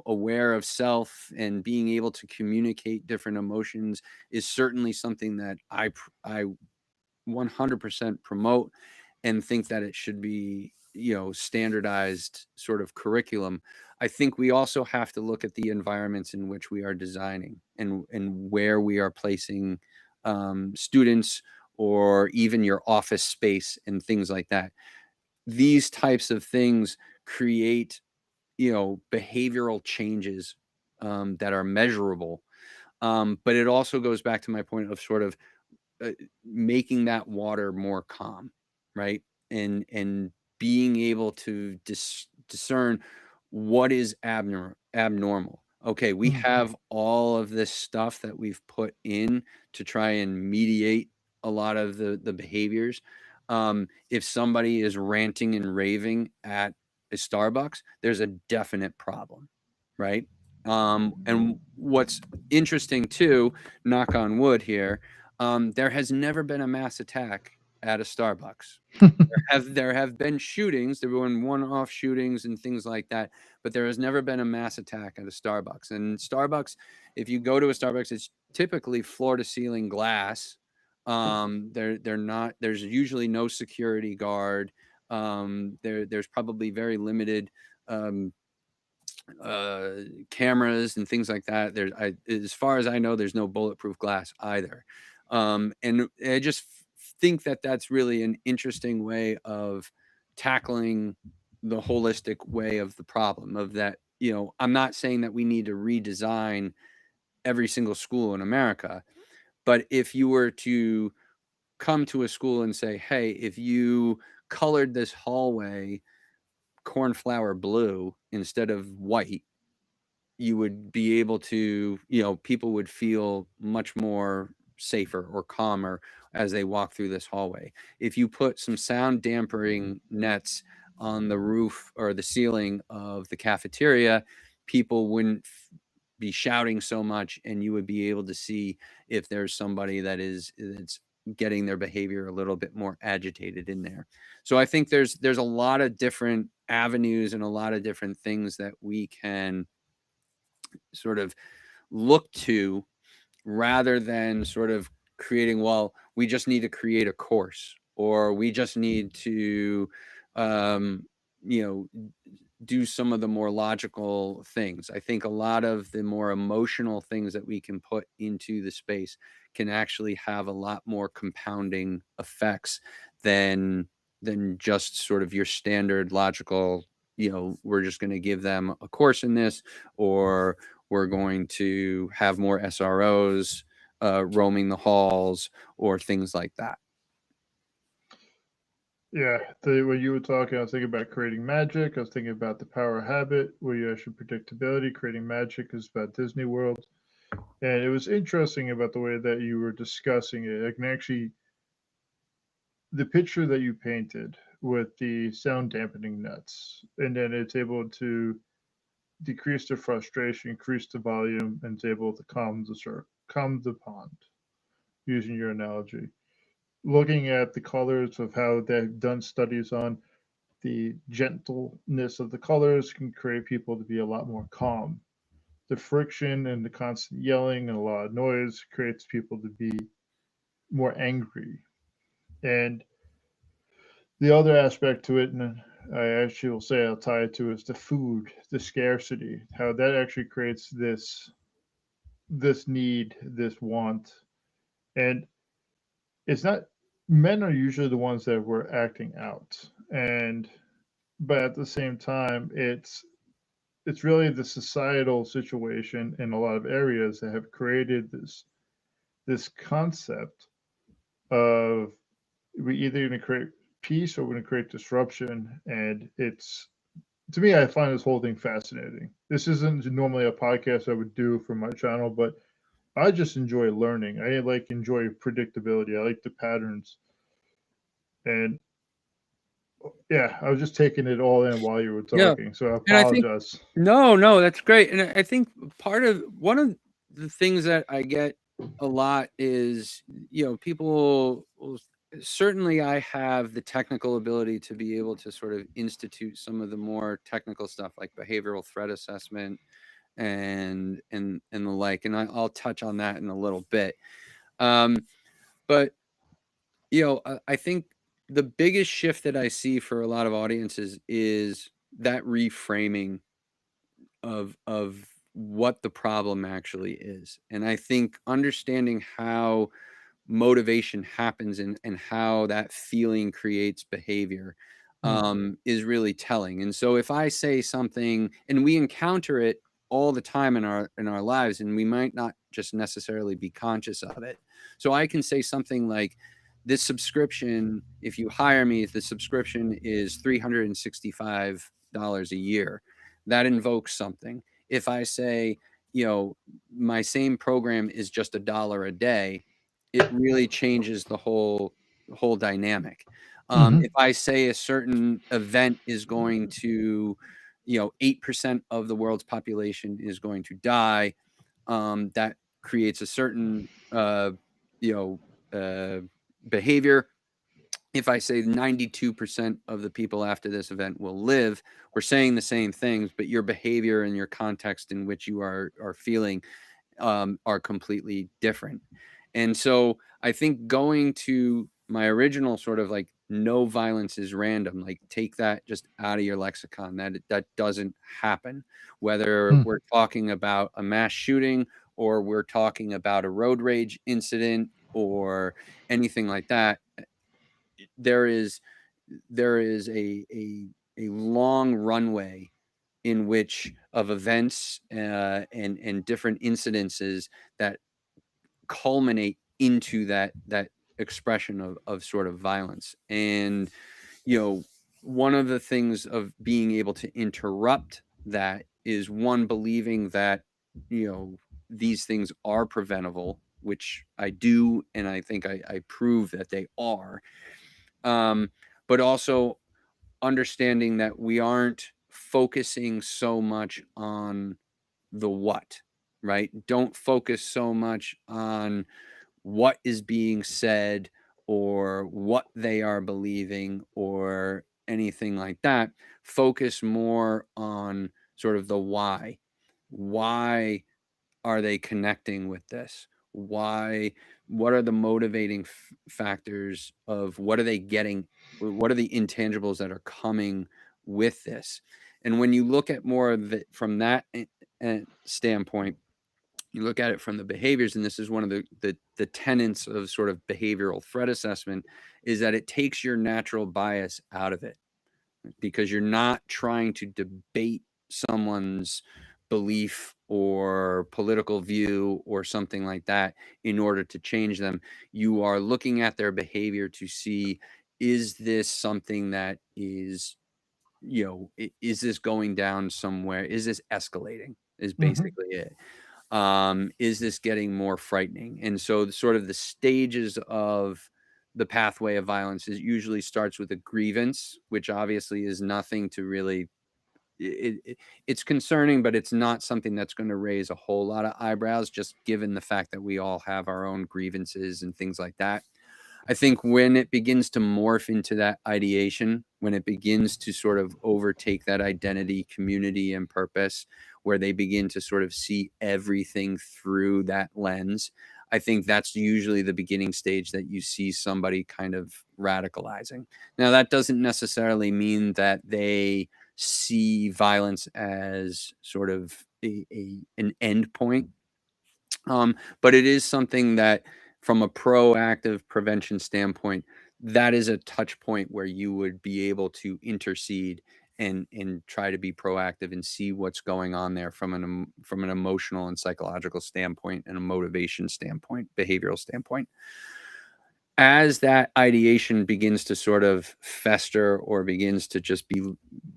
aware of self and being able to communicate different emotions is certainly something that I 100% promote and think that it should be, standardized sort of curriculum. I think we also have to look at the environments in which we are designing and where we are placing students, or even your office space and things like that. These types of things create, behavioral changes that are measurable. But it also goes back to my point of sort of making that water more calm, right? And being able to discern what is abnormal. Okay, we have all of this stuff that we've put in to try and mediate a lot of the behaviors. If somebody is ranting and raving at a Starbucks, there's a definite problem, right? And what's interesting too, knock on wood here, there has never been a mass attack at a Starbucks. There have been shootings. There were one-off shootings and things like that, but there has never been a mass attack at a Starbucks. And Starbucks, if you go to a Starbucks, it's typically floor-to-ceiling glass. They're not. There's usually no security guard. There's probably very limited cameras and things like that. As far as I know, there's no bulletproof glass either. And I just think that that's really an interesting way of tackling the holistic way of the problem of that. I'm not saying that we need to redesign every single school in America, but if you were to come to a school and say, hey, if you colored this hallway cornflower blue instead of white, you would be able to, people would feel much more safer or calmer as they walk through this hallway. If you put some sound dampening nets on the roof or the ceiling of the cafeteria, people wouldn't be shouting so much, and you would be able to see if there's somebody it's getting their behavior a little bit more agitated in there. So I think there's a lot of different avenues and a lot of different things that we can sort of look to, rather than sort of creating, well, we just need to create a course, or we just need to do some of the more logical things. I think a lot of the more emotional things that we can put into the space can actually have a lot more compounding effects than just sort of your standard logical, we're just going to give them a course in this, or we're going to have more SROs roaming the halls, or things like that. Yeah, when you were talking, I was thinking about creating magic. I was thinking about the power of habit, where you actually predictability. Creating magic is about Disney World, and it was interesting about the way that you were discussing it. I can actually, the picture that you painted with the sound dampening nets, and then it's able to decrease the frustration, increase the volume, and it's able to calm the pond, using your analogy. Looking at the colors of how they've done studies on the gentleness of the colors can create people to be a lot more calm. The friction and the constant yelling and a lot of noise creates people to be more angry. And the other aspect to it, and I actually will say I'll tie it to, is the food, the scarcity, how that actually creates this need, this want. And it's not, men are usually the ones that were acting out. And but at the same time, it's really the societal situation in a lot of areas that have created this concept of we either going to create peace or we're going to create disruption. And it's, to me, I find this whole thing fascinating. This isn't normally a podcast I would do for my channel, but I just enjoy learning. I enjoy predictability. I like the patterns. And yeah, I was just taking it all in while you were Yeah. talking, so I And I think, apologize. no, that's great. And I think one of the things that I get a lot is, people will, certainly I have the technical ability to be able to sort of institute some of the more technical stuff like behavioral threat assessment and the like. And I'll touch on that in a little bit. But I think the biggest shift that I see for a lot of audiences is that reframing of what the problem actually is. And I think understanding how motivation happens and how that feeling creates behavior is really telling. And so if I say something, and we encounter it all the time in our lives, and we might not just necessarily be conscious of it. So I can say something like, this subscription, if you hire me, the subscription is $365 a year. That invokes something. If I say, my same program is just $1 a day, it really changes the whole dynamic. If I say a certain event is going to, 8% of the world's population is going to die, that creates a certain, behavior. If I say 92% of the people after this event will live, we're saying the same things, but your behavior and your context in which you are feeling are completely different. And so I think going to my original sort of like no violence is random. Like, take that just out of your lexicon. That doesn't happen. Whether Hmm. we're talking about a mass shooting, or we're talking about a road rage incident, or anything like that, there is a long runway in which of events and different incidences that culminate into that expression of sort of violence. And one of the things of being able to interrupt that is, one, believing that these things are preventable, which I do, and I think I prove that they are. But also understanding that we aren't focusing so much on the what, right? Don't focus so much on what is being said or what they are believing or anything like that. Focus more on sort of the why. Why are they connecting with this? Why? What are the motivating factors of what are they getting? What are the intangibles that are coming with this? And when you look at more of it from that standpoint, you look at it from the behaviors, and this is one of the tenets of sort of behavioral threat assessment, is that it takes your natural bias out of it, because you're not trying to debate someone's belief or political view or something like that in order to change them. You are looking at their behavior to see, is this something that is, is this going down somewhere? Is this escalating? Is Hmm. basically it. Is this getting more frightening? And so sort of the stages of the pathway of violence usually starts with a grievance, which obviously is nothing to really, it's concerning, but it's not something that's going to raise a whole lot of eyebrows, just given the fact that we all have our own grievances and things like that. I think when it begins to morph into that ideation, when it begins to sort of overtake that identity, community, and purpose, where they begin to sort of see everything through that lens, I think that's usually the beginning stage that you see somebody kind of radicalizing. Now, that doesn't necessarily mean that they see violence as sort of an end point. But it is something that, from a proactive prevention standpoint, that is a touch point where you would be able to intercede and try to be proactive and see what's going on there from an emotional and psychological standpoint and a motivation standpoint, behavioral standpoint. As that ideation begins to sort of fester or begins to just be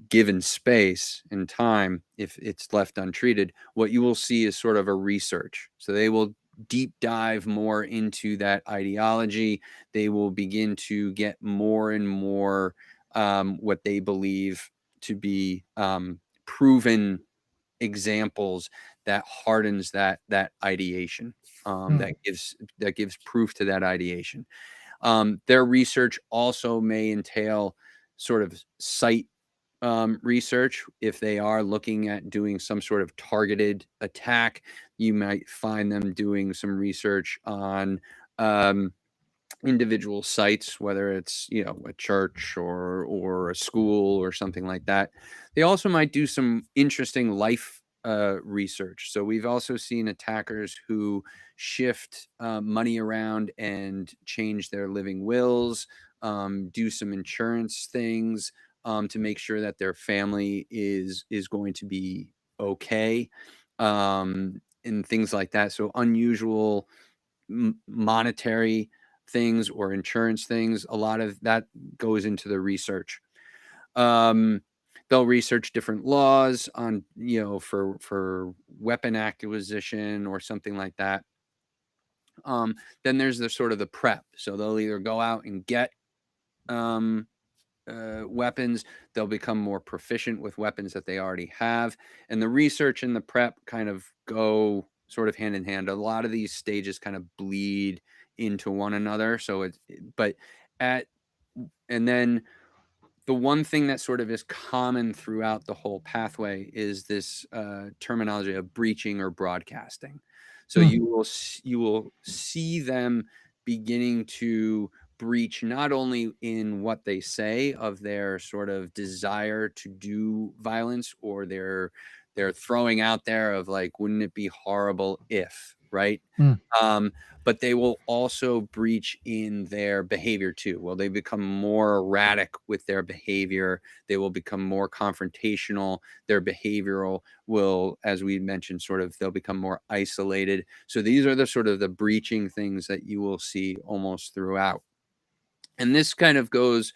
given space and time, if it's left untreated, what you will see is sort of a research. So they will deep dive more into that ideology. They will begin to get more and more what they believe to be proven examples that hardens that ideation, Hmm. that gives proof to that ideation. Their research also may entail sort of site research. If they are looking at doing some sort of targeted attack, you might find them doing some research on individual sites, whether it's a church or a school or something like that. They also might do some interesting life research. So we've also seen attackers who shift money around and change their living wills, do some insurance things to make sure that their family is going to be okay, and things like that. So unusual monetary things or insurance things, a lot of that goes into the research. Um, they'll research different laws on, for weapon acquisition or something like that. Then there's the sort of the prep. So they'll either go out and get um, weapons, they'll become more proficient with weapons that they already have. And the research and the prep kind of go sort of hand in hand. A lot of these stages kind of bleed into one another. So but at, and then the one thing that sort of is common throughout the whole pathway is this terminology of breaching or broadcasting. So Hmm. you will see them beginning to breach not only in what they say of their sort of desire to do violence, or they're throwing out there of like, wouldn't it be horrible if, right? Mm. Um, but they will also breach in their behavior too. Well, they become more erratic with their behavior. They will become more confrontational. Their behavioral will, as we mentioned, sort of, they'll become more isolated. So these are the sort of the breaching things that you will see almost throughout. And this kind of goes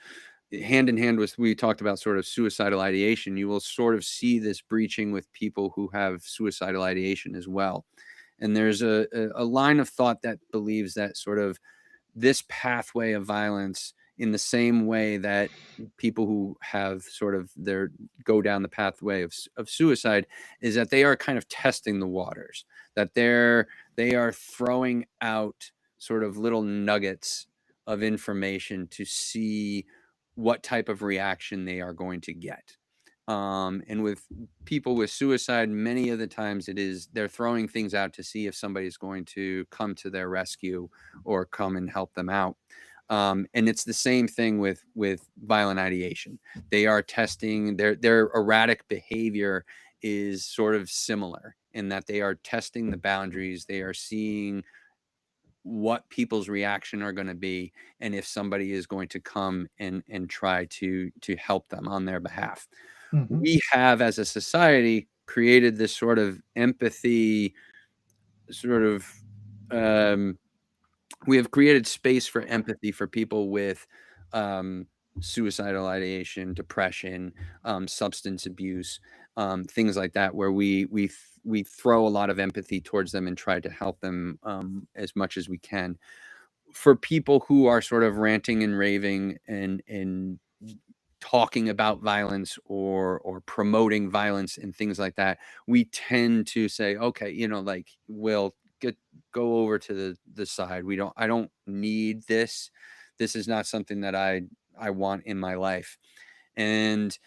hand in hand with, we talked about sort of suicidal ideation. You will sort of see this breaching with people who have suicidal ideation as well. And there's a line of thought that believes that sort of this pathway of violence, in the same way that people who have sort of their go down the pathway of suicide, is that they are kind of testing the waters, that they are throwing out sort of little nuggets of information to see what type of reaction they are going to get. And with people with suicide, many of the times it is they're throwing things out to see if somebody's going to come to their rescue or come and help them out. And it's the same thing with violent ideation. They are testing their erratic behavior is sort of similar in that they are testing the boundaries. They are seeing what people's reaction are going to be, and if somebody is going to come and try to help them on their behalf. Hmm. We have, as a society, created this sort of empathy, sort of, um, we have created space for empathy for people with um, suicidal ideation, depression, substance abuse, things like that, where we throw a lot of empathy towards them and try to help them as much as we can. For people who are sort of ranting and raving and talking about violence or promoting violence and things like that, we tend to say, okay, like, we'll go over to the side. I don't need this. This is not something that I want in my life. And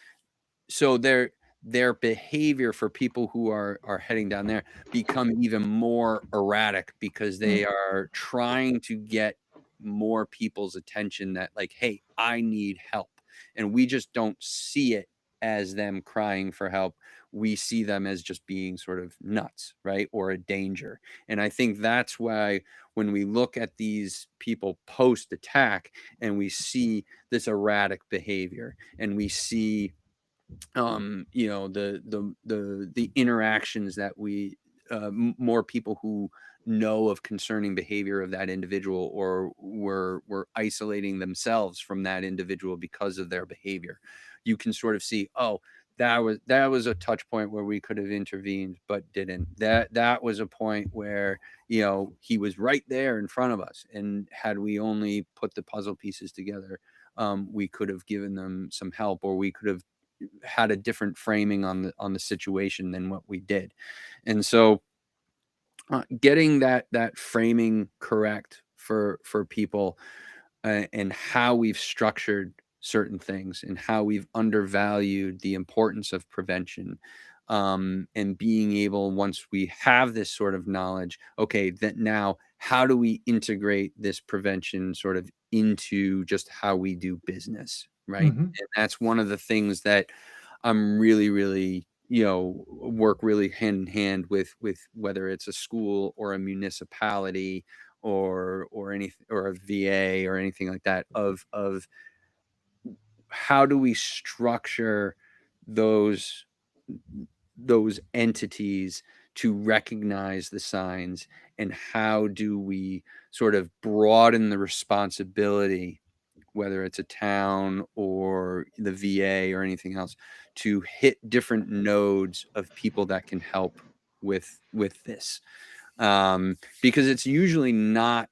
so their behavior for people who are heading down there become even more erratic, because they are trying to get more people's attention, that like, hey, I need help. And we just don't see it as them crying for help. We see them as just being sort of nuts, right? Or a danger. And I think that's why when we look at these people post attack and we see this erratic behavior, and we see the interactions that we more people who know of concerning behavior of that individual, or were isolating themselves from that individual because of their behavior, you can sort of see, oh, that was a touch point where we could have intervened but didn't. That was a point where he was right there in front of us, and had we only put the puzzle pieces together, we could have given them some help, or we could have had a different framing on the situation than what we did. And so getting that framing correct for people, and how we've structured certain things, and how we've undervalued the importance of prevention, and being able, once we have this sort of knowledge, okay, that now how do we integrate this prevention sort of into just how we do business, right? Hmm. And that's one of the things that I'm really, really, work really hand in hand with whether it's a school or a municipality, or anything, or a VA or anything like that, of how do we structure those those entities to recognize the signs, and how do we sort of broaden the responsibility, whether it's a town or the VA or anything else, to hit different nodes of people that can help with this, because it's usually not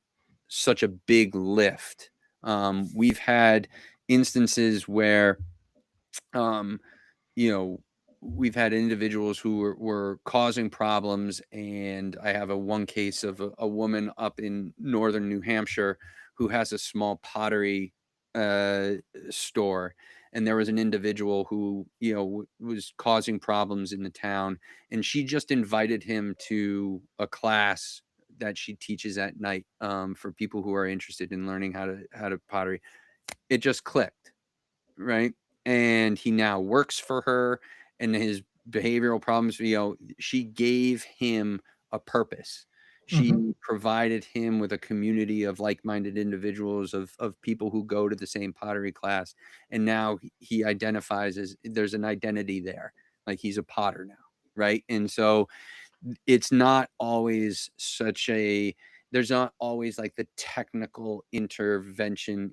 such a big lift. We've had instances where um, you know, we've had individuals who were causing problems. And I have one case of a woman up in northern New Hampshire who has a small pottery uh, store. And there was an individual who, was causing problems in the town. And she just invited him to a class that she teaches at night, for people who are interested in learning how to pottery. It just clicked, right? And he now works for her, and his behavioral problems, she gave him a purpose. She provided him with a community of like-minded individuals, of people who go to the same pottery class. And now he identifies as, there's an identity there. Like, he's a potter now, right? And so it's not always there's not always like the technical intercession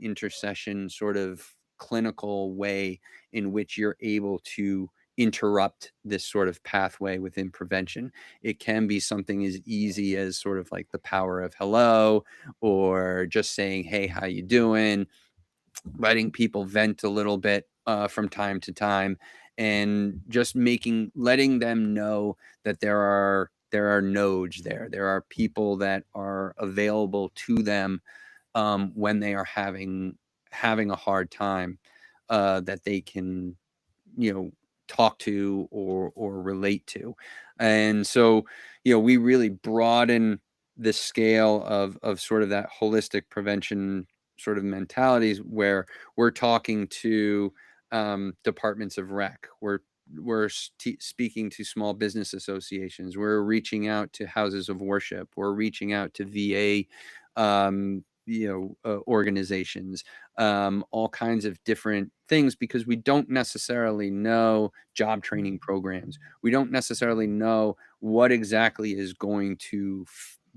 sort of clinical way in which you're able to interrupt this sort of pathway within prevention. It can be something as easy as sort of like the power of hello, or just saying, hey, how you doing? Letting people vent a little bit from time to time, and just letting them know that there are nodes there. There are people that are available to them when they are having a hard time, that they can, talk to or relate to. And so, we really broaden the scale of sort of that holistic prevention sort of mentalities, where we're talking to departments of rec, we're speaking to small business associations, we're reaching out to houses of worship, we're reaching out to VA organizations, all kinds of different things, because we don't necessarily know job training programs. We don't necessarily know what exactly is going to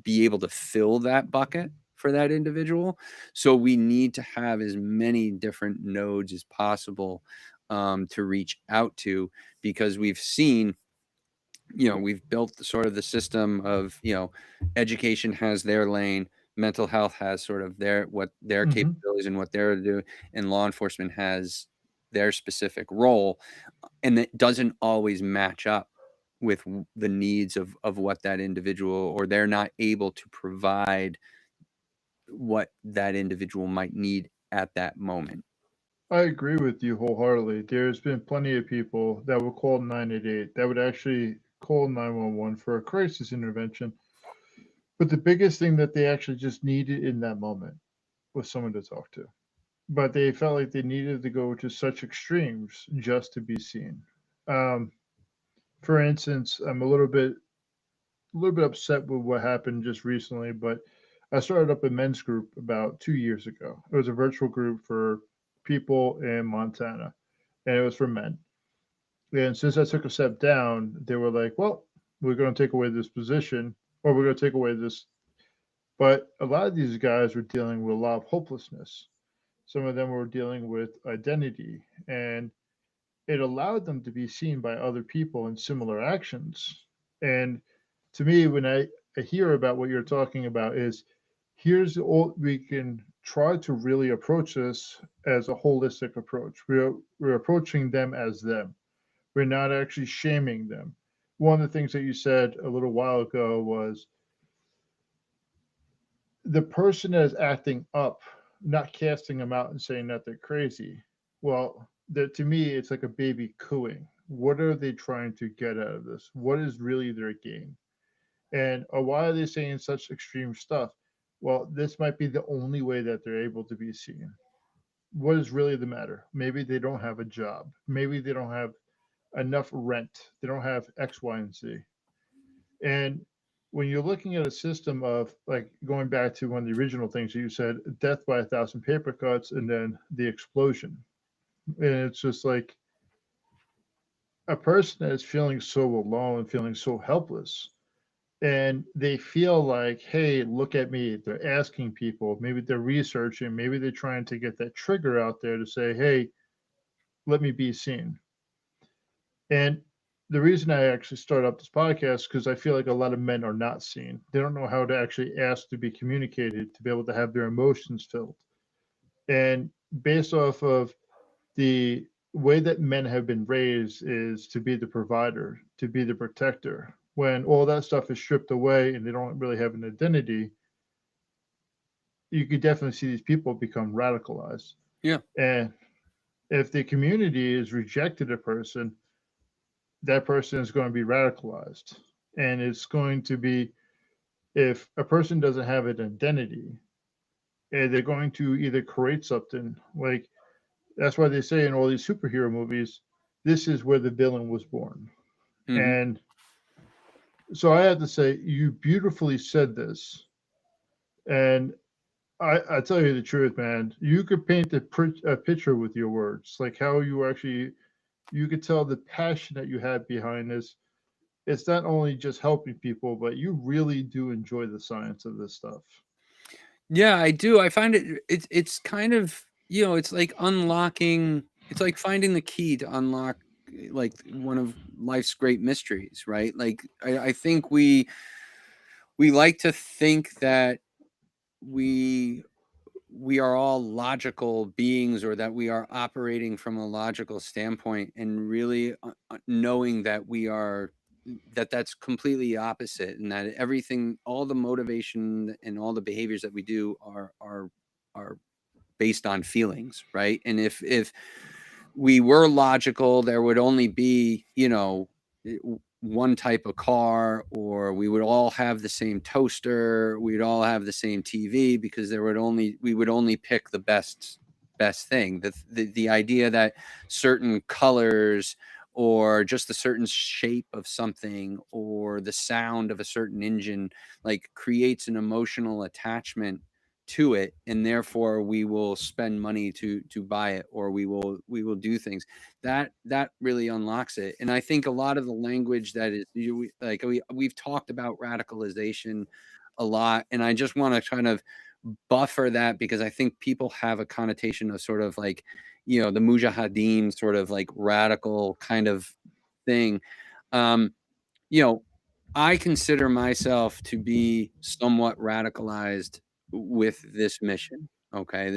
be able to fill that bucket for that individual. So we need to have as many different nodes as possible to reach out to, because we've seen, we've built the system of, education has their lane, mental health has sort of their capabilities and what they're doing, and law enforcement has their specific role, and it doesn't always match up with the needs of what that individual, or they're not able to provide what that individual might need at that moment. I agree with you wholeheartedly. There's been plenty of people that would call 988, that would actually call 911 for a crisis intervention. But the biggest thing that they actually just needed in that moment was someone to talk to. But they felt like they needed to go to such extremes just to be seen. Um, for instance, I'm a little bit upset with what happened just recently, but I started up a men's group about 2 years ago. It was a virtual group for people in Montana, and it was for men. And since I took a step down, they were like, well, we're going to take away this position, or we're going to take away this. But a lot of these guys were dealing with a lot of hopelessness. Some of them were dealing with identity, and it allowed them to be seen by other people in similar actions. And to me, when I hear about what you're talking about, is here's all we can try to really approach this as a holistic approach. We're approaching them as them. We're not actually shaming them. One of the things that you said a little while ago was the person that is acting up, not casting them out and saying that they're crazy. Well, to me, it's like a baby cooing. What are they trying to get out of this? What is really their game? And why are they saying such extreme stuff? Well, this might be the only way that they're able to be seen. What is really the matter? Maybe they don't have a job. Maybe they don't have enough rent. They don't have X, Y, and Z. And when you're looking at a system of, like, going back to one of the original things you said, death by 1,000 paper cuts, and then the explosion. And it's just like a person that is feeling so alone, feeling so helpless, and they feel like, hey, look at me. They're asking people, maybe they're researching, maybe they're trying to get that trigger out there to say, hey, let me be seen. And the reason I actually started up this podcast, because I feel like a lot of men are not seen. They don't know how to actually ask to be communicated, to be able to have their emotions felt. And based off of the way that men have been raised is to be the provider, to be the protector. When all that stuff is stripped away and they don't really have an identity, you could definitely see these people become radicalized. Yeah. And if the community has rejected a person, that person is going to be radicalized. And it's going to be if a person doesn't have an identity, and they're going to either create something like, that's why they say in all these superhero movies, this is where the villain was born. Hmm. And so I had to say, you beautifully said this. And I tell you the truth, man. You could paint a picture with your words, like how you actually, you could tell the passion that you have behind this. It's not only just helping people, but you really do enjoy the science of this stuff. Yeah, I do. I find it's kind of, it's like unlocking, it's like finding the key to unlock like one of life's great mysteries, right? Like I think we like to think that we we are all logical beings, or that we are operating from a logical standpoint, and really knowing that we are, that's completely opposite, and that everything, all the motivation and all the behaviors that we do are based on feelings, right? And if we were logical, there would only be, one type of car, or we would all have the same toaster, we'd all have the same TV, because we would only pick the best thing. The idea that certain colors, or just a certain shape of something, or the sound of a certain engine, like creates an emotional attachment to it, and therefore we will spend money to buy it, or we will do things that really unlocks it. And I think a lot of the language that is, like we've talked about radicalization a lot, and I just want to kind of buffer that, because I think people have a connotation of sort of like, the mujahideen sort of like radical kind of thing. um you know, I consider myself to be somewhat radicalized with this mission. Okay.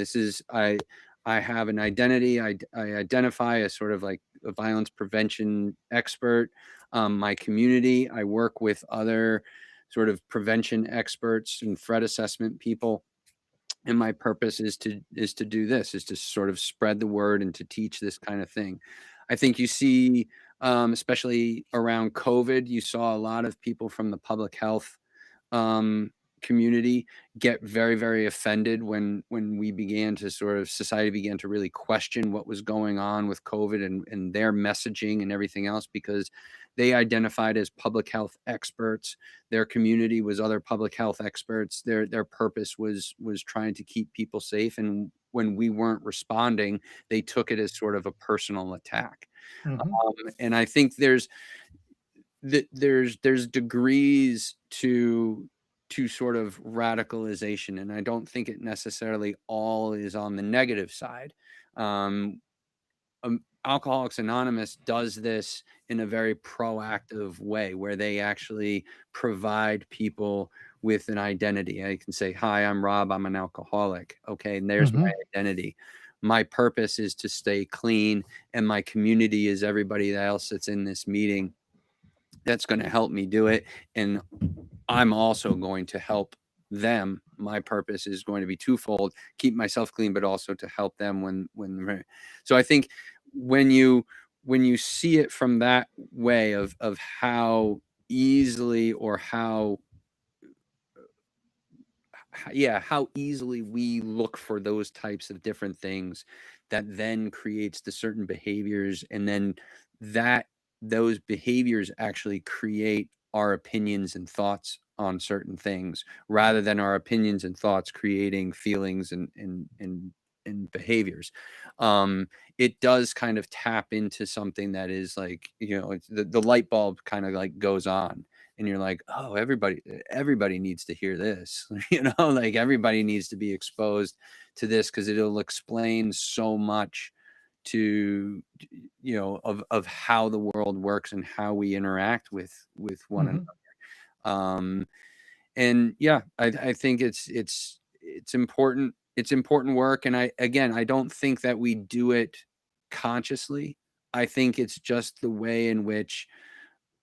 I have an identity. I identify as sort of like a violence prevention expert. My community, I work with other sort of prevention experts and threat assessment people. And my purpose is to do this, is to sort of spread the word and to teach this kind of thing. I think you see, especially around COVID, you saw a lot of people from the public health um, community get very, very offended when we began to sort of, society began to really question what was going on with COVID, and their messaging and everything else, because they identified as public health experts. Their community was other public health experts. Their purpose was trying to keep people safe. And when we weren't responding, they took it as sort of a personal attack. Hmm. And I think there's degrees to sort of radicalization, and I don't think it necessarily all is on the negative side. um, Alcoholics Anonymous does this in a very proactive way, where they actually provide people with an identity. I can say, hi, I'm Rob, I'm an alcoholic. Okay, and there's my Hmm. identity. My purpose is to stay clean, and my community is everybody else that's in this meeting that's going to help me do it. And I'm also going to help them. My purpose is going to be twofold: keep myself clean, but also to help them so I think when you see it from that way of how easily, or how easily we look for those types of different things, that then creates the certain behaviors, and then that those behaviors actually create our opinions and thoughts on certain things, rather than our opinions and thoughts creating feelings and behaviors. um it does kind of tap into something that is like, it's the light bulb kind of like goes on, and you're like, oh, everybody needs to hear this. Like everybody needs to be exposed to this, because it'll explain so much to, of how the world works and how we interact with one another. Hmm. um and yeah, I think it's important. It's important work. And I don't think that we do it consciously. I think it's just the way in which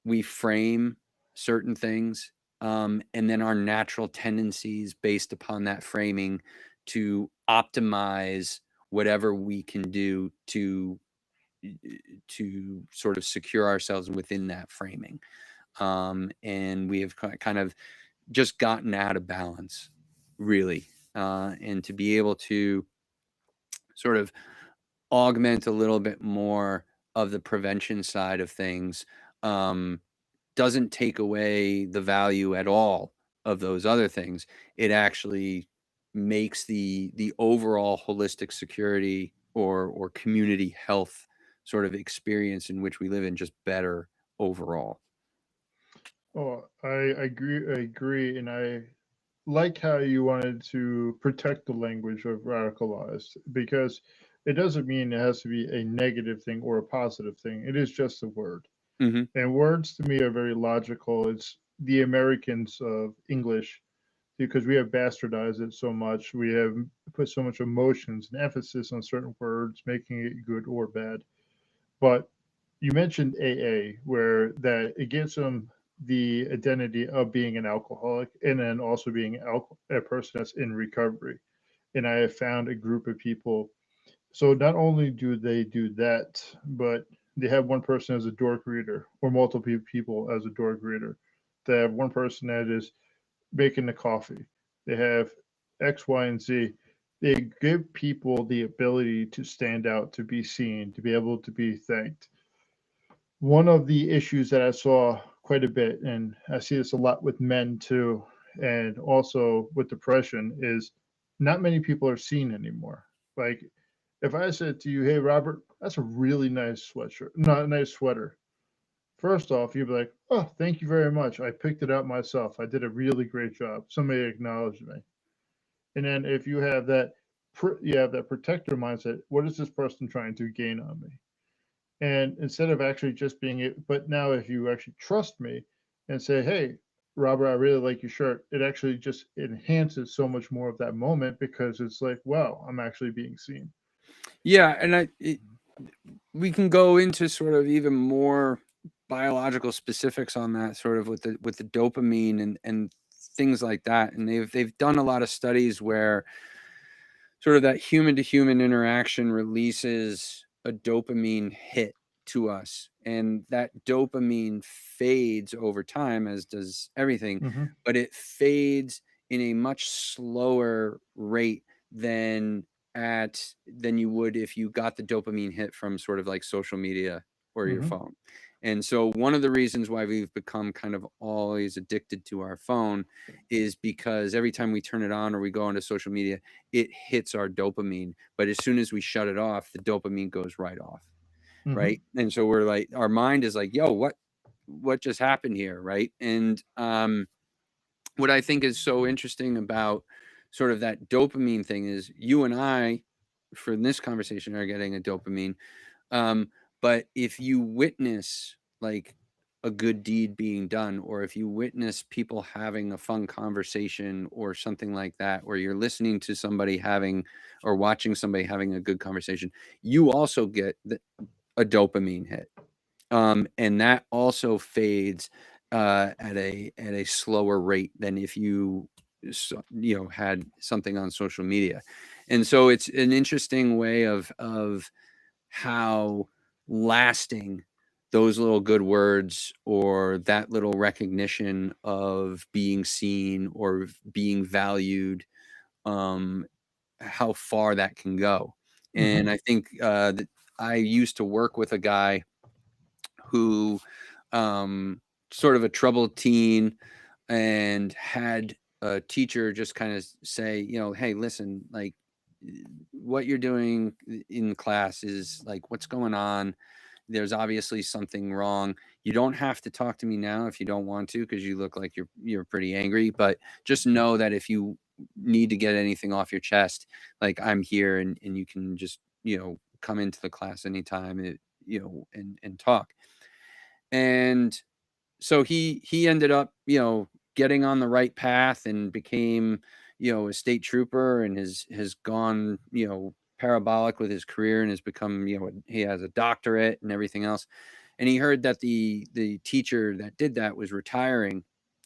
we frame certain things, and then our natural tendencies based upon that framing to optimize whatever we can do to sort of secure ourselves within that framing. And we have kind of just gotten out of balance, really. And to be able to sort of augment a little bit more of the prevention side of things um, doesn't take away the value at all of those other things. It actually makes the overall holistic security or community health sort of experience in which we live in just better overall. Oh, I agree. I agree, and I like how you wanted to protect the language of radicalized because it doesn't mean it has to be a negative thing or a positive thing. It is just a word. Hmm. And words to me are very logical. It's the Americans of English because we have bastardized it so much. We have put so much emotions and emphasis on certain words, making it good or bad. But you mentioned AA, where that it gives them the identity of being an alcoholic and then also being a person that's in recovery. And I have found a group of people. So not only do they do that, but they have one person as a door greeter or multiple people as a door greeter. They have one person that is making the coffee. They have X, Y, and Z. They give people the ability to stand out, to be seen, to be able to be thanked. One of the issues that I saw quite a bit, and I see this a lot with men too, and also with depression, is not many people are seen anymore. Like if I said to you, "Hey, Robert, that's a really nice sweatshirt, not a nice sweater." First off, you'd be like, "Oh, thank you very much. I picked it out myself. I did a really great job. Somebody acknowledged me." And then if you have that protector mindset, what is this person trying to gain on me? And instead of actually just being it, but now if you actually trust me and say, "Hey, Robert, I really like your shirt," it actually just enhances so much more of that moment because it's like, wow, I'm actually being seen. Yeah, and we can go into sort of even more biological specifics on that, sort of with the dopamine and things like that. And they've done a lot of studies where sort of that human to human interaction releases a dopamine hit to us, and that dopamine fades over time, as does everything, Hmm. but it fades in a much slower rate than than you would if you got the dopamine hit from sort of like social media or your Hmm. phone. And so one of the reasons why we've become kind of always addicted to our phone is because every time we turn it on or we go onto social media, it hits our dopamine. But as soon as we shut it off, the dopamine goes right off. Hmm. Right. And so we're like, our mind is like, yo, what just happened here? Right. And what I think is so interesting about sort of that dopamine thing is you and I, for this conversation, are getting a dopamine. Um, but if you witness like a good deed being done, or if you witness people having a fun conversation or something like that, or you're listening to somebody having or watching somebody having a good conversation, you also get a dopamine hit. And that also fades at a slower rate than if you had something on social media. And so it's an interesting way of how lasting those little good words or that little recognition of being seen or being valued, um, how far that can go. Hmm. And I think that I used to work with a guy who, um, sort of a troubled teen, and had a teacher just kind of say, hey, listen, like what you're doing in class is like, what's going on? There's obviously something wrong. You don't have to talk to me now if you don't want to, because you look like you're pretty angry. But just know that if you need to get anything off your chest, like I'm here, and you can just come into the class anytime, and talk. And so he ended up getting on the right path and became a state trooper, and has gone parabolic with his career, and has become he has a doctorate and everything else. And he heard that the teacher that did that was retiring,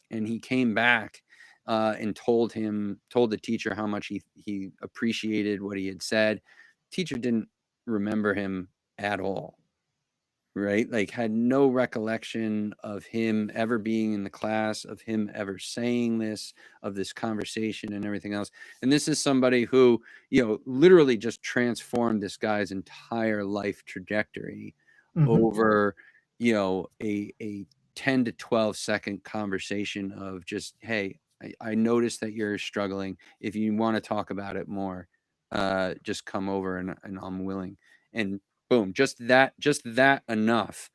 and he came back and told the teacher how much he appreciated what he had said. Teacher didn't remember him at all. right? Like had no recollection of him ever being in the class, of him ever saying this, of this conversation and everything else. And this is somebody who, literally just transformed this guy's entire life trajectory over, a 10 to 12 second conversation of just, hey, I noticed that you're struggling. If you want to talk about it more, just come over and I'm willing. And boom, just that enough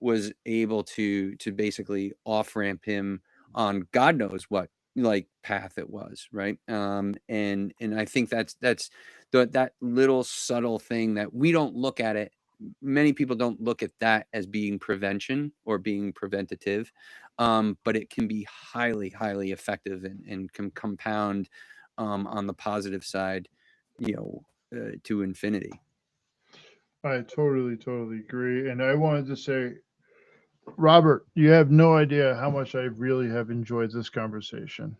was able to basically off ramp him on God knows what like path it was, right? And I think that's that little subtle thing that we don't look at it. Many people don't look at that as being prevention or being preventative, but it can be highly, highly effective and can compound on the positive side, to infinity. I totally agree. And I wanted to say, Robert, you have no idea how much I really have enjoyed this conversation.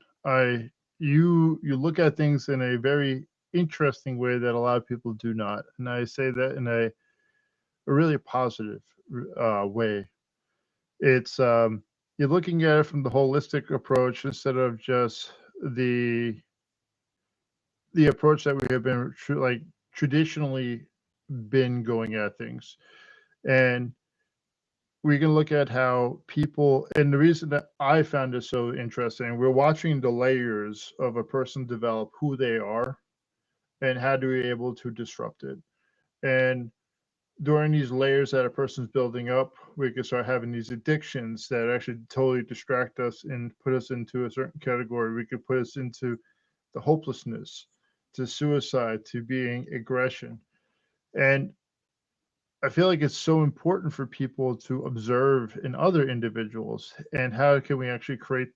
You look at things in a very interesting way that a lot of people do not, and I say that in a really positive way. It's you're looking at it from the holistic approach instead of just the the approach that we have been traditionally been going at things. And we can look at how people, and the reason that I found this so interesting, we're watching the layers of a person develop who they are and how do we able to disrupt it. And during these layers that a person's building up, we can start having these addictions that actually totally distract us and put us into a certain category. We could put us into the hopelessness, to suicide, to being aggression. And I feel like it's so important for people to observe in other individuals and how can we actually create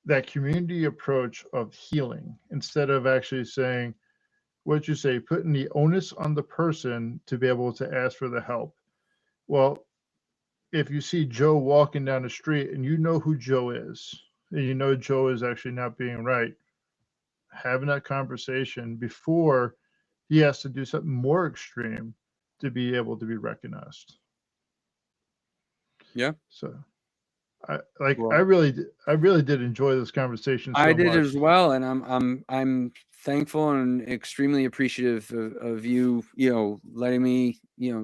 that community approach of healing instead of actually saying what you say, putting the onus on the person to be able to ask for the help. Well, if you see Joe walking down the street and you know who Joe is, and you know Joe is actually not being right, having that conversation before he has to do something more extreme to be able to be recognized. Yeah. So I Well, I really did enjoy this conversation I so did much. as well, and I'm thankful and extremely appreciative of you, letting me,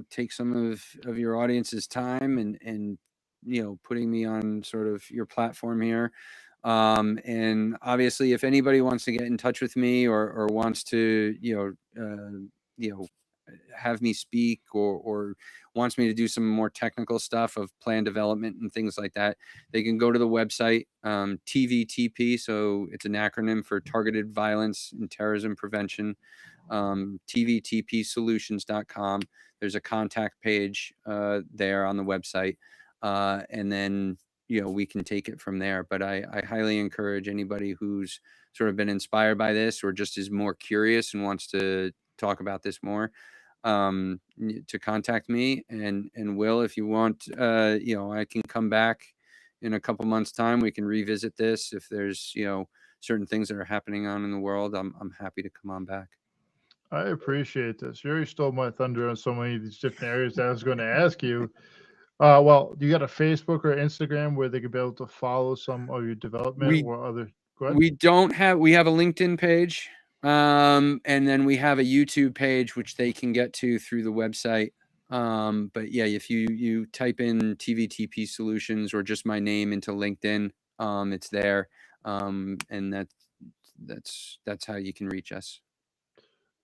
take some of your audience's time and putting me on sort of your platform here. And obviously, if anybody wants to get in touch with me or wants to, you know, have me speak or wants me to do some more technical stuff of plan development and things like that, they can go to the website, TVTP. So it's an acronym for Targeted Violence and Terrorism Prevention, tvtpsolutions.com. There's a contact page there on the website. And then, we can take it from there. But I highly encourage anybody who's sort of been inspired by this or just is more curious and wants to talk about this more, to contact me and Will, if you want, I can come back in a couple months time. We can revisit this. If there's, certain things that are happening on in the world, I'm happy to come on back. I appreciate this. You already stole my thunder on so many of these different areas that I was going to ask you. Well, you got a Facebook or Instagram where they could be able to follow some of your development We or other? Go ahead. we have a LinkedIn page, and then we have a YouTube page which they can get to through the website. But yeah, if you type in TVTP Solutions or just my name into LinkedIn, it's there. And that's how you can reach us.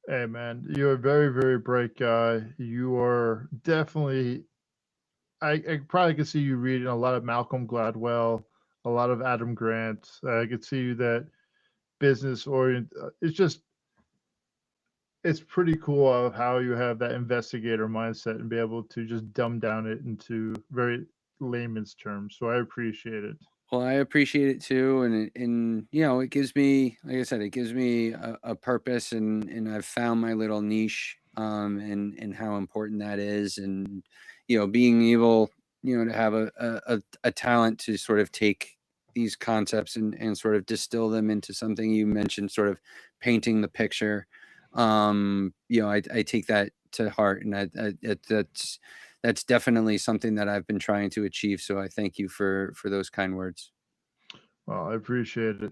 Hey man, you're a very bright guy. You are definitely. I probably could see you reading a lot of Malcolm Gladwell, a lot of Adam Grant. I could see you that business orient. It's just it's pretty cool of how you have that investigator mindset and be able to just dumb down it into very layman's terms. So I appreciate it. Well, I appreciate it too, and it gives me, like I said, it gives me a purpose, and I've found my little niche, and how important that is, and being able, to have a talent to sort of take these concepts and sort of distill them into something. You mentioned sort of painting the picture. I take that to heart, and that's that's definitely something that I've been trying to achieve. So I thank you for those kind words. Well, I appreciate it.